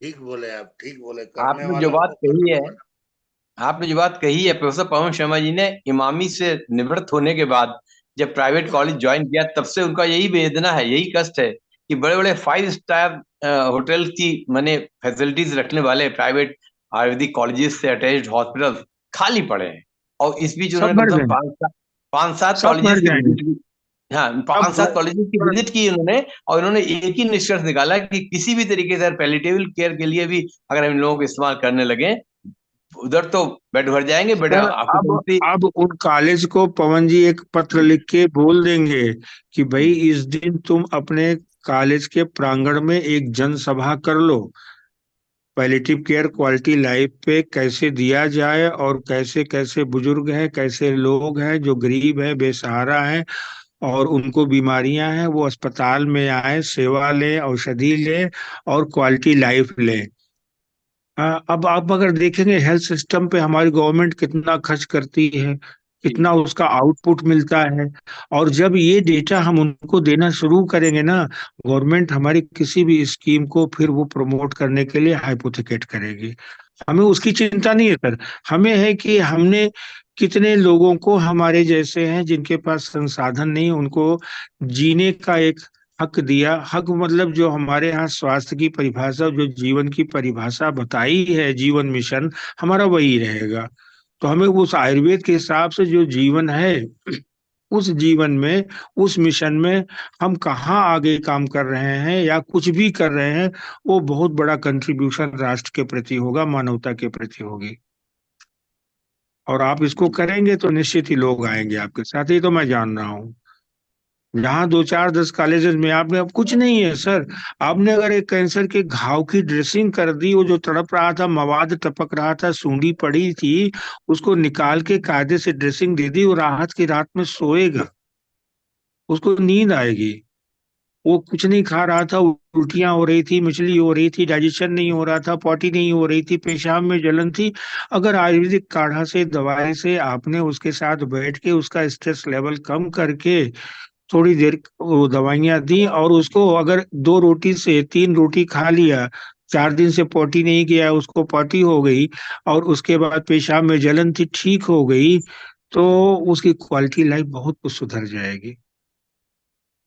ठीक बोले आप, ठीक बोले, करने आपने जो वाला बात को कही करना है पड़ा। आपने जो बात कही है, प्रोफेसर पवन शर्मा जी ने इमामी से निवृत्त होने के बाद जब प्राइवेट कॉलेज ज्वाइन किया, तब से उनका यही वेदना है, यही कष्ट है कि बड़े बड़े 5 स्टार होटल की माने फैसिलिटीज रखने वाले प्राइवेट आयुर्वेदिक कॉलेजेस से अटैच्ड हॉस्पिटल खाली पड़े हैं। और इस बीच सब उन्होंने कम भर से कम गए, पाँच सात सब भर कॉलेजेस की जाएंगे। विजिट की। हाँ, अब 5 7 कॉलेजेस की विजिट की उन्होंने, और उन्होंने एक ही निष्कर्ष निकाला कि किसी भी तरीके से पैलिएटिव केयर के लिए भी अगर हम लोगों को इस्तेमाल करने लगे, उधर तो बेड भर जाएंगे, बेड सर, अब ऑक्यूपेंसी। अब उन कॉलेज को पवन जी एक पत्र लिख के बोल देंगे कि भाई इस दिन तुम अपने कॉलेज के प्रांगण में एक जनसभा कर लो, पैलिएटिव केयर क्वालिटी लाइफ पे कैसे दिया जाए, और कैसे कैसे बुजुर्ग हैं, कैसे लोग हैं जो गरीब हैं, बेसहारा हैं, और उनको बीमारियां हैं, वो अस्पताल में आए, सेवा लें, औषधि लें, और क्वालिटी लाइफ लें। अब आप अगर देखेंगे हेल्थ सिस्टम पे हमारी गवर्नमेंट कितना खर्च करती है, कितना उसका आउटपुट मिलता है। और जब ये डेटा हम उनको देना शुरू करेंगे ना, गवर्नमेंट हमारी किसी भी स्कीम को फिर वो प्रमोट करने के लिए हाइपोथिकेट करेगी। हमें उसकी चिंता नहीं है सर। हमें है कि हमने कितने लोगों को हमारे जैसे हैं जिनके पास संसाधन नहीं, उनको जीने का एक हक दिया। हक मतलब जो हमारे यहाँ स्वास्थ्य की परिभाषा, जो जीवन की परिभाषा बताई है, जीवन मिशन हमारा वही रहेगा। तो हमें उस आयुर्वेद के हिसाब से जो जीवन है, उस जीवन में, उस मिशन में हम कहाँ आगे काम कर रहे हैं या कुछ भी कर रहे हैं, वो बहुत बड़ा कंट्रीब्यूशन राष्ट्र के प्रति होगा, मानवता के प्रति होगी। और आप इसको करेंगे तो निश्चित ही लोग आएंगे आपके साथ, ये तो मैं जान रहा हूँ। यहाँ 2 4 10 कॉलेजेस में आपने, अब कुछ नहीं है सर। आपने अगर एक कैंसर के घाव की ड्रेसिंग कर दी, वो जो तड़प रहा था, मवाद टपक रहा था, सूंडी पड़ी थी, उसको निकाल के कायदे से ड्रेसिंग दे दी, वो राहत की रात में सोएगा, उसको नींद आएगी। वो कुछ नहीं खा रहा था, उल्टियां हो रही थी, मछली हो रही थी, डाइजेशन नहीं हो रहा था, पॉटी नहीं हो रही थी, पेशाब में जलन थी। अगर आयुर्वेदिक काढ़ा से, दवाई से आपने उसके साथ बैठ के उसका स्ट्रेस लेवल कम करके थोड़ी देर वो दवाइयां दी, और उसको अगर 2 रोटी से 3 रोटी खा लिया, 4 दिन से पॉटी नहीं किया, उसको पॉटी हो गई, और उसके बाद पेशाब में जलन थी, ठीक हो गई, तो उसकी क्वालिटी लाइफ बहुत कुछ सुधर जाएगी।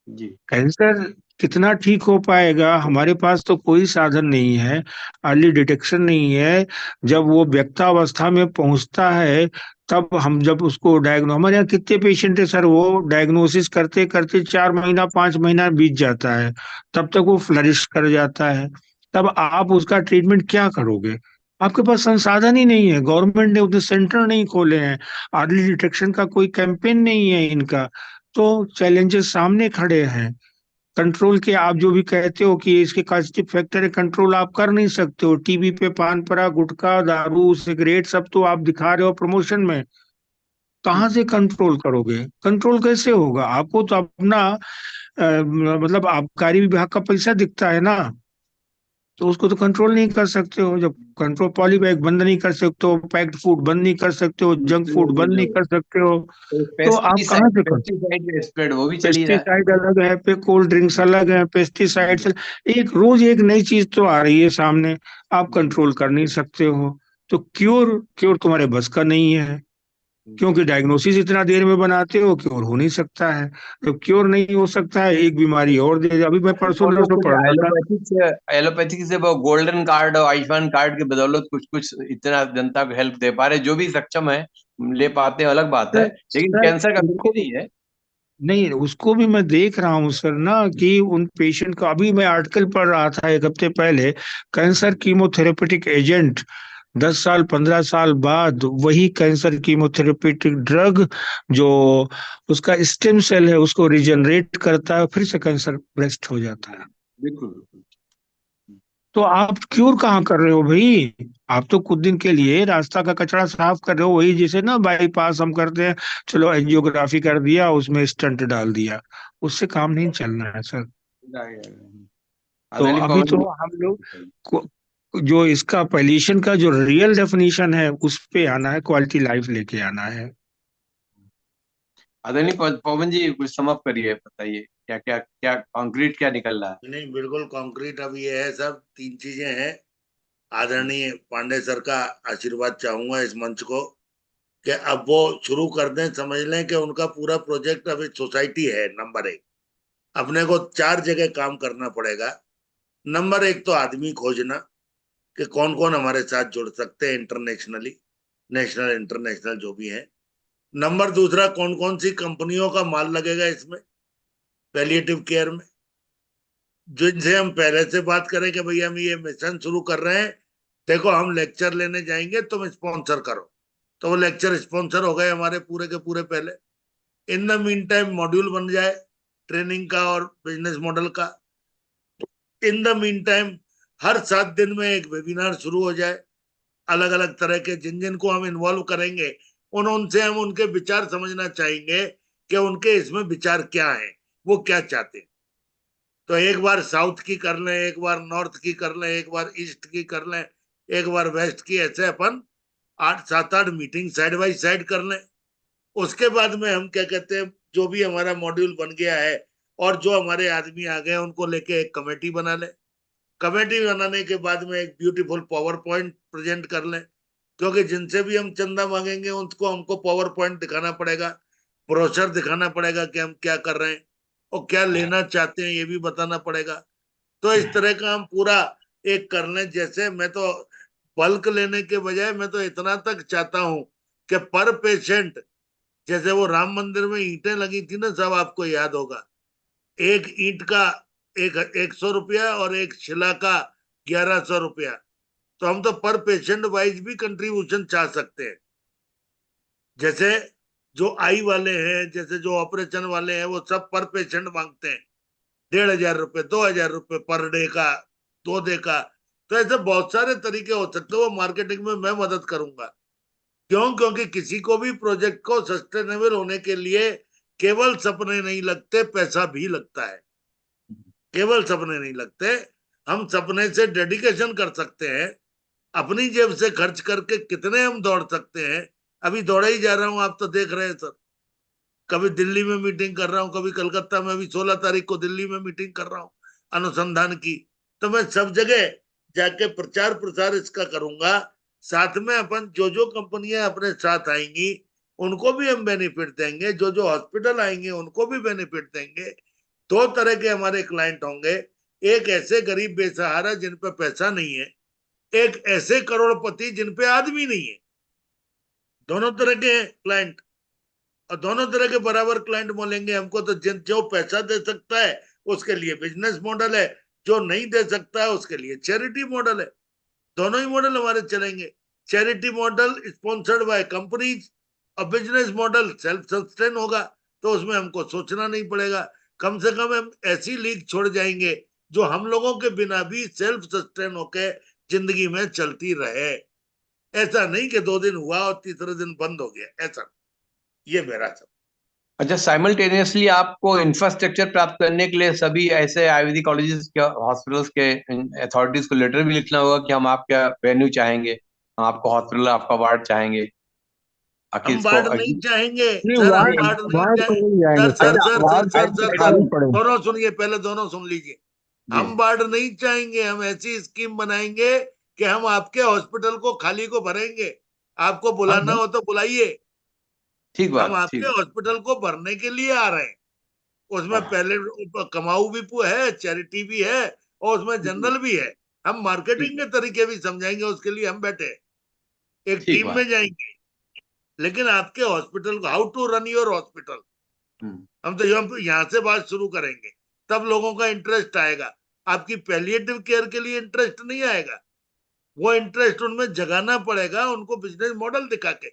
जी। कैंसर कितना ठीक हो पाएगा, हमारे पास तो कोई साधन नहीं है, अर्ली डिटेक्शन नहीं है। जब वो व्यक्तावस्था में पहुंचता है, तब हम जब उसको हमारे यहाँ कितने पेशेंट है सर, वो डायग्नोसिस करते करते 4 महीना 5 महीना बीत जाता है, तब तक वो फ्लरिश कर जाता है। तब आप उसका ट्रीटमेंट क्या करोगे? आपके पास संसाधन ही नहीं है, गवर्नमेंट ने उतने सेंटर नहीं खोले हैं, अर्ली डिटेक्शन का कोई कैंपेन नहीं है इनका। तो चैलेंजेस सामने खड़े हैं। कंट्रोल के आप जो भी कहते हो कि इसके कॉजेटिव फैक्टर है, कंट्रोल आप कर नहीं सकते हो। टीवी पे पान पराग, गुटखा, दारू, सिगरेट सब तो आप दिखा रहे हो प्रमोशन में, कहाँ से कंट्रोल करोगे? कंट्रोल कैसे होगा? आपको तो अपना मतलब आबकारी विभाग का पैसा दिखता है ना, तो उसको तो कंट्रोल नहीं कर सकते हो। जब कंट्रोल, पॉली बैग बंद नहीं कर सकते हो, पैक्ड फूड बंद नहीं कर सकते हो, जंक फूड बंद नहीं कर सकते हो, तो आप कहाँ पेस्टिसाइड से? पेस्टिसाइड स्प्रेड वो भी चल ही रहा है। पेस्टिसाइड अलग है, पे कोल्ड ड्रिंक्स अलग है, पेस्टिसाइड्स, एक रोज एक नई चीज तो आ रही है सामने, आप कंट्रोल कर नहीं सकते हो। तो क्योर क्योर तुम्हारे बस का नहीं है, क्योंकि डायग्नोसिस इतना देर में बनाते हो, क्योर हो नहीं सकता है। तो क्योर नहीं हो सकता है, एक बीमारी और दे। अभी मैं परसों वो लोग नरसों कुछ पढ़ रहा था। एलोपैथिक से वो गोल्डन कार्ड और आयुष्मान कार्ड की बदौलत कुछ कुछ इतना जनता को हेल्प दे पा रहे, जो भी सक्षम है ले पाते हैं, अलग बात है, सर लेकिन सर कैंसर का फिर भी उसको नहीं है। नहीं, उसको भी मैं देख रहा हूँ सर ना, कि उन पेशेंट का, अभी मैं आर्टिकल पढ़ रहा था 1 हफ्ते पहले, कैंसर कीमोथेरेपेटिक एजेंट 10 साल 15 साल बाद वही कैंसर कीमोथेरेप्यूटिक ड्रग जो उसका स्टेम सेल है उसको रिजनरेट करता है, फिर से कैंसर ब्रेस्ट हो जाता है। बिल्कुल बिल्कुल। तो आप क्यूर कहाँ कर रहे हो भाई? आप तो कुछ दिन के लिए रास्ता का कचरा साफ कर रहे हो, वही जैसे ना बाईपास हम करते हैं, चलो एंजियोग्राफी कर दिया, उसमें स्टंट डाल दिया, उससे काम नहीं चलना है सर। तो आदरणीय अभी पवन तो जी, हम लोग जो इसका पॉल्यूशन का जो रियल डेफिनेशन है उस पे आना है, क्वालिटी लाइफ लेके आना है। आदरणीय पवन जी कुछ समअप करिए, बताइए क्या क्या क्या कंक्रीट क्या निकल रहा है। नहीं, बिल्कुल कॉन्क्रीट अब ये है सब, 3 चीजें हैं। हम्म, आदरणीय पांडे सर का आशीर्वाद चाहूंगा इस मंच को, कि अब वो शुरू कर दें। समझ लें कि उनका पूरा प्रोजेक्ट अभी सोसाइटी है नंबर 1। अपने को 4 जगह काम करना पड़ेगा। नंबर 1 तो आदमी खोजना, कि कौन कौन हमारे साथ जुड़ सकते हैं इंटरनेशनली, नेशनल इंटरनेशनल जो भी है। नंबर दूसरा, कौन कौन सी कंपनियों का माल लगेगा इसमें पैलिएटिव केयर में, जिनसे हम पहले से बात करें कि भैया हम ये मिशन शुरू कर रहे हैं, देखो हम लेक्चर लेने जाएंगे, तुम स्पॉन्सर करो। तो वो लेक्चर स्पॉन्सर हो गए हमारे पूरे के पूरे पहले। In the mean time module बन जाए ट्रेनिंग का और बिजनेस मॉडल का। इन द मीन टाइम हर 7 दिन में एक वेबिनार शुरू हो जाए, अलग अलग तरह के, जिन जिन को हम इन्वॉल्व करेंगे उनसे हम उनके विचार समझना चाहेंगे कि उनके इसमें विचार क्या है, वो क्या चाहते हैं। तो एक बार साउथ की कर लें, एक बार नॉर्थ की कर लें, एक बार ईस्ट की कर लें, एक बार वेस्ट की, ऐसे अपन 8 7 8 मीटिंग साइड बाई साइड कर लें। उसके बाद में हम क्या कहते हैं, जो भी हमारा मॉड्यूल बन गया है और जो हमारे आदमी आ गए उनको लेके एक कमेटी बना लें। कमेटी बनाने के बाद में एक ब्यूटीफुल पावर पॉइंट प्रेजेंट कर लें, क्योंकि जिनसे भी हम चंदा मांगेंगे उनको हमको पावर पॉइंट दिखाना पड़ेगा, ब्रोशर दिखाना पड़ेगा कि हम क्या कर रहे हैं और क्या लेना चाहते हैं, ये भी बताना पड़ेगा। तो इस तरह का हम पूरा एक कर लें। जैसे मैं तो बल्क लेने के बजाय मैं तो इतना तक चाहता हूं कि पर पेशेंट, जैसे वो राम मंदिर में ईंटें लगी थी ना, सब आपको याद होगा, एक ईंट का एक 100 रुपया और एक शिला का 1100 रुपया। तो हम तो पर पेशेंट वाइज भी कंट्रीब्यूशन चाह सकते हैं। जैसे जो आई वाले हैं, जैसे जो ऑपरेशन वाले हैं, वो सब पर पेशेंट मांगते हैं 1500 रुपये, 2000 रुपये पर डे का, 2 डे का। तो ऐसे बहुत सारे तरीके हो सकते हैं, वो मार्केटिंग में मैं मदद करूंगा। क्यों? क्योंकि किसी को भी प्रोजेक्ट को सस्टेनेबल होने के लिए केवल सपने नहीं लगते, पैसा भी लगता है। केवल सपने नहीं लगते, हम सपने से डेडिकेशन कर सकते हैं। अपनी जेब से खर्च करके कितने हम दौड़ सकते हैं। अभी दौड़ा ही जा रहा हूं, आप तो देख रहे हैं सर। कभी दिल्ली में मीटिंग कर रहा हूँ, कभी कलकत्ता में, अभी 16 तारीख को दिल्ली में मीटिंग कर रहा हूँ अनुसंधान की। तो मैं सब जगह जाके प्रचार प्रसार इसका करूंगा। साथ में अपन जो जो कंपनियां अपने साथ आएंगी उनको भी हम बेनिफिट देंगे, जो जो हॉस्पिटल आएंगे उनको भी बेनिफिट देंगे। 2 तरह के हमारे क्लाइंट होंगे, एक ऐसे गरीब बेसहारा जिन पे पैसा नहीं है, एक ऐसे करोड़पति जिन पे आदमी नहीं है। दोनों तरह के क्लाइंट, और दोनों तरह के बराबर क्लाइंट बोलेंगे हमको। तो जिन जो पैसा दे सकता है उसके लिए बिजनेस मॉडल है, जो नहीं दे सकता है उसके लिए चैरिटी मॉडल है। दोनों ही मॉडल हमारे चलेंगे। Charity model sponsored by companies, और बिजनेस मॉडल सेल्फ सस्टेन होगा। तो उसमें हमको सोचना नहीं पड़ेगा। कम से कम हम ऐसी लीग छोड़ जाएंगे जो हम लोगों के बिना भी सेल्फ सस्टेन होके जिंदगी में चलती रहे। ऐसा नहीं कि 2 दिन हुआ और तीसरे दिन बंद हो गया, ऐसा। ये मेरा सब। अच्छा, साइमल्टेनियसली आपको इंफ्रास्ट्रक्चर प्राप्त करने के लिए सभी ऐसे आयुर्वेदिक कॉलेजेस के, हॉस्पिटल्स के अथॉरिटीज को लेटर भी लिखना होगा कि हम आपका वेन्यू चाहेंगे, हम आपको हॉस्पिटल, आपका वार्ड चाहेंगे, आखिर हम इसको बाढ़ नहीं चाहेंगे नहीं, सर, हम वार्ड बाढ़ नहीं वार्ड चाहे। तो मिल जाएंगे sir sir, sir sir sir ward sir तो सर सर मालूम पड़े। दोनों सुनिए, पहले दोनों सुन लीजिए। जी हम बाढ़ नहीं चाहेंगे, हम ऐसी स्कीम बनाएंगे कि हम आपके हॉस्पिटल को खाली को भरेंगे। आपको हाँ बुलाना हाँ, हो तो बुलाइए। ठीक हम बात, आपके ठीक। हॉस्पिटल को भरने के लिए आ रहे हैं। उसमें हाँ, पहले कमाऊ भी है, चैरिटी भी है, और उसमें जनरल भी है। हम मार्केटिंग ठीक, के तरीके भी समझाएंगे, उसके लिए हम बैठे हैं। एक ठीक टीम में बात। जाएंगे। लेकिन आपके हॉस्पिटल को, how to run your hospital, hmm, हम तो यहाँ से बात शुरू करेंगे। तब लोगों का इंटरेस्ट आएगा। आपकी पैलिएटिव केयर के लिए इंटरेस्ट नहीं आएगा। वो इंटरेस्ट उनमें जगाना पड़ेगा, उनको बिजनेस मॉडल दिखा के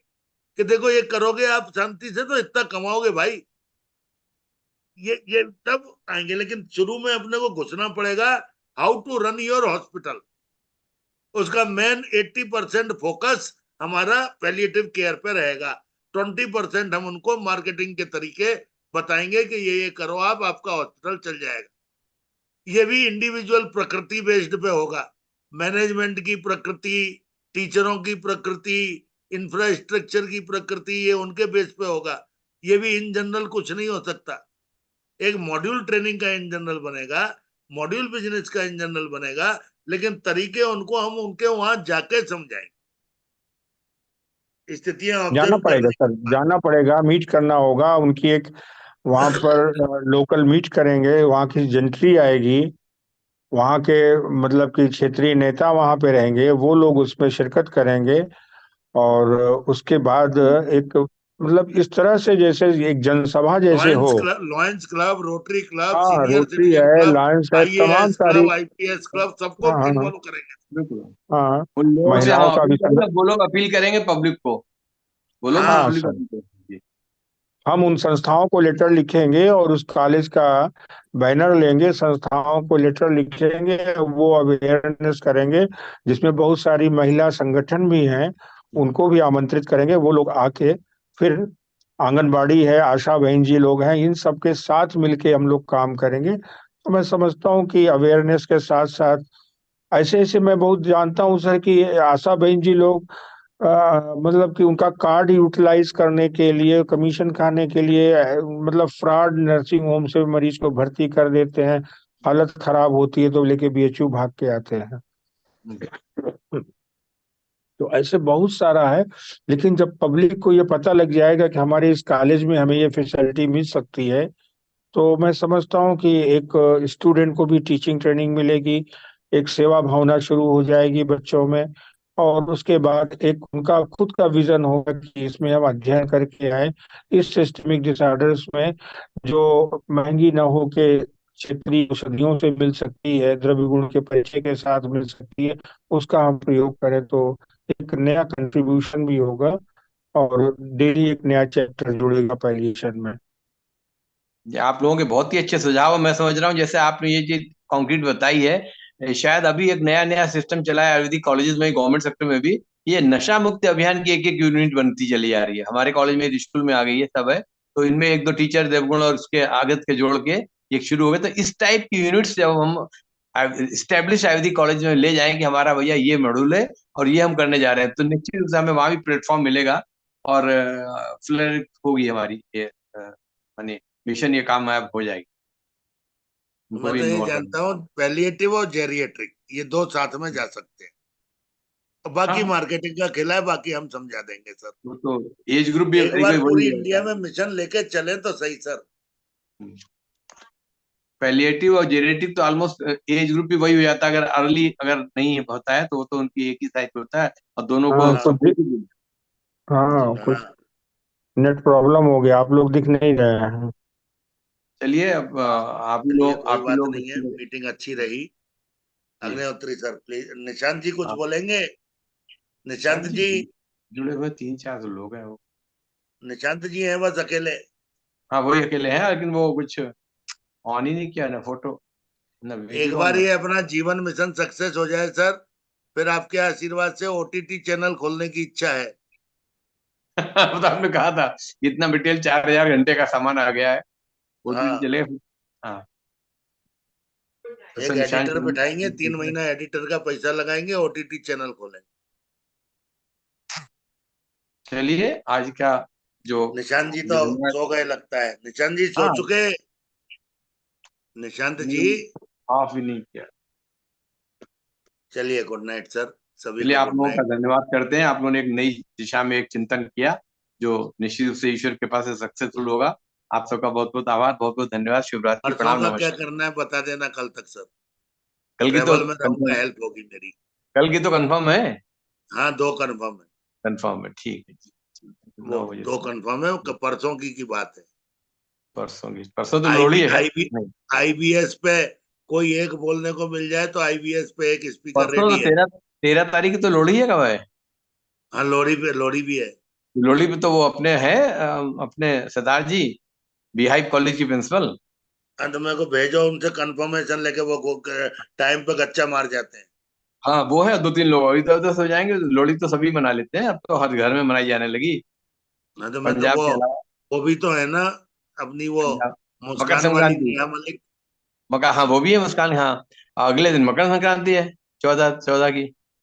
कि देखो ये करोगे आप शांति से तो इतना कमाओगे भाई, ये तब आएंगे। लेकिन शुरू में अपने को घुसना पड़ेगा how to run your hospital. उसका मेन 80% फोकस हमारा पैलिएटिव केयर पे रहेगा, 20% हम उनको मार्केटिंग के तरीके बताएंगे कि ये करो आप, आपका हॉस्पिटल चल जाएगा। ये भी इंडिविजुअल प्रकृति बेस्ड पे होगा, मैनेजमेंट की प्रकृति, टीचरों की प्रकृति, इंफ्रास्ट्रक्चर की प्रकृति, ये उनके बेस पे होगा। ये भी इन जनरल कुछ नहीं हो सकता। एक मॉड्यूल ट्रेनिंग का इन जनरल बनेगा, मॉड्यूल बिजनेस का इन जनरल बनेगा, लेकिन तरीके उनको हम उनके वहां जाके समझाएंगे, स्थितियां जाना ऑब्जर्व पड़ेगा करने सर, के बाद। जाना पड़ेगा, मीट करना होगा उनकी एक, वहां पर लोकल मीट करेंगे, वहां की जंट्री आएगी, वहां के मतलब कि क्षेत्रीय नेता वहां पे रहेंगे, वो लोग उसमें शिरकत करेंगे। और उसके बाद एक मतलब इस तरह से जैसे एक जनसभा जैसे हो। लॉयंस क्लब, रोटरी क्लब, हाँ, सीनियर रोटरी सिटीजन है, क्लब, लायंस है, तमाम आईएएस सारी। क्लब, आईपीएस क्लब, सबको हाँ हाँ हाँ इन्वॉल्व करेंगे। बिल्कुल। हाँ। उन लोगों से हम महिलाओं का भी अपील करेंगे, वो लोग अपील करेंगे पब्लिक को, वो लोग भी हाँ हाँ, पब्लिक सर, अपील करेंगे। हम उन संस्थाओं को लेटर लिखेंगे और उस कॉलेज का बैनर लेंगे, संस्थाओं को लेटर लिखेंगे, वो अवेयरनेस करेंगे, जिसमें बहुत सारी महिला संगठन भी हैं, उनको भी आमंत्रित करेंगे, वो लोग आके फिर आंगनबाड़ी है, आशा बहन जी लोग हैं, इन सबके साथ मिलके हम लोग काम करेंगे। तो मैं समझता हूँ कि अवेयरनेस के साथ साथ ऐसे ऐसे मैं बहुत जानता हूँ सर कि आशा बहन जी लोग मतलब कि उनका कार्ड यूटिलाइज करने के लिए, कमीशन खाने के लिए मतलब फ्रॉड नर्सिंग होम से मरीज को भर्ती कर देते हैं, हालत खराब होती है तो लेके बीएचयू भाग के आते हैं। तो ऐसे बहुत सारा है। लेकिन जब पब्लिक को ये पता लग जाएगा कि हमारे इस कॉलेज में हमें ये फैसिलिटी मिल सकती है, तो मैं समझता हूँ कि एक स्टूडेंट को भी टीचिंग ट्रेनिंग मिलेगी, एक सेवा भावना शुरू हो जाएगी बच्चों में। और उसके बाद एक उनका खुद का विजन होगा कि इसमें हम अध्ययन करके आए, इस सिस्टमिक डिसऑर्डर्स में जो महंगी ना हो के क्षेत्रीय औषधियों से मिल सकती है, द्रव्य गुण के परिचय के साथ मिल सकती है, उसका हम प्रयोग करें तो एक नया कंट्रीब्यूशन भी होगा और डेली एक नया चैप्टर जुड़ेगा पॉल्यूशन में। ये आप लोगों के बहुत ही अच्छे सुझाव है। मैं समझ रहा हूँ जैसे आपने ये चीज कॉन्क्रीट बताई है, शायद अभी एक नया नया सिस्टम चला है आयुर्वेदिक कॉलेजेस में, गवर्नमेंट सेक्टर में भी, ये नशा मुक्ति अभियान की एक एक यूनिट बनती चली जा रही है। हमारे कॉलेज में, स्कूल में आ गई है, सब है। तो इनमें एक दो टीचर देवगुण और उसके आगत के जोड़ के ये शुरू हो गए। तो इस टाइप की यूनिट्स जब हम स्टैब्लिश आयुर्वेदिक कॉलेज में ले जाएं कि हमारा भैया ये मॉड्यूल है और ये हम करने जा रहे हैं, तो निश्चित रूप से हमें वहां भी प्लेटफॉर्म मिलेगा और फ्लरिश होगी हमारी ये माने मिशन, ये कामयाब हो जाएगी। उनको मैं भी तो ये इन्वॉल्व करना। जानता हूँ पैलिएटिव और जेरिएट्रिक ये दो साथ में जा सकते हैं। और बाकी हाँ, मार्केटिंग का खेला है, बाकी हम समझा देंगे सर। वो तो एज ग्रुप भी एक करीब बार करीब वही पूरी रहता इंडिया है। में मिशन लेके चले तो सही सर। पैलिएटिव और जेनेटिव तो ऑलमोस्ट एज ग्रुप भी वही हो जाता है, अगर अर्ली अगर नहीं होता है तो वो तो उनकी एक ही साइज होता है और दोनों को हाँ हाँ कुछ, सपोर्टिव। हाँ जी। कुछ हाँ। नेट प्रॉब्लम हो गया, आप लोग दिख नहीं रहे हैं। चलिए, अब चलिए कोई आप ही बात लोग नहीं है, इसमें। मीटिंग अच्छी रही। जी। अग्निहोत्री सर प्लीज, निशांत जी कुछ आप बोलेंगे? निशांत शांत जी जी, जुड़े हुए तीन चार लोग हैं वो। निशांत जी हैं बस अकेले? हाँ, वही अकेले हैं, लेकिन वो कुछ ऑन ही नहीं किया, ना फोटो ना एक वीडियो बार ना। ये अपना जीवन मिशन सक्सेस हो जाए सर, फिर आपके आशीर्वाद से ओटीटी चैनल खोलने की इच्छा है। वो तो आपने कहा था, इतना मटेरियल 4,000 घंटे का सामान आ गया है, ओटीटी हाँ, चले। हाँ। एक ऐसा निशान एडिटर बिठाएंगे, 3 महीना एडिटर का पैसा लगाएंगे, ओटीटी चैनल खोलेंगे। चलिए, आज का जो निशांत जी तो विजुअल। सो गए लगता है, निशांत जी सो हाँ, चुके? निशांत जी, नहीं, ऑफ ही नहीं किया। चलिए गुड नाइट सर, सभी चलिए, को आप गुड लोगों का नाइट। धन्यवाद करते हैं, आप लोगों ने एक नई दिशा में एक चिंतन किया जो निश्चित रूप से ईश्वर के पास सक्सेसफुल होगा। आप सबका बहुत बहुत आभार, बहुत बहुत धन्यवाद, शिवरात्रि, परसों प्रणाम, का क्या नमस्कार। करना है बता देना कल तक सर, कल की तो ट्रेवल में रहूंगा, कंफर्म, हेल्प होगी मेरी। कल की तो कंफर्म है। हाँ, 2 कंफर्म है। कंफर्म है, ठीक है जी। वो 9 बजे दो से कंफर्म है, परसों की बात है। परसों तो लोहड़ी आईबी है शायद। आईबी नहीं, आईबीएस पे कोई एक बोलने को मिल जाए तो आईबीएस पे एक स्पीकर परसों तो रेडी है। 13, 13 तारीख की तो लोहड़ी है, कब है? हाँ, लोहड़ी भी है। लोहड़ी पे तो वो अपने है अपने सरदार जी, बिहाइव कॉलेज की प्रिंसिपल। हाँ, तो मेरे को भेजो उनसे कंफर्मेशन लेके, वो टाइम पे गच्चा मार जाते हैं। हाँ वो है, 2-3 लोग इधर उधर हो जाएंगे। लोहड़ी तो सभी मना लेते हैं, अब तो हर घर में मनाई जाने लगी, हाँ, तो मैं तो पंजाब के अलावा। वो भी तो है ना, अपनी वो पंजाब, मकर मुस्कान वाली संक्रांति, नेहा मलिक। मकर, हाँ वो भी है मुस्कान, हाँ। अगले दिन मकर संक्रांति है, 14 की।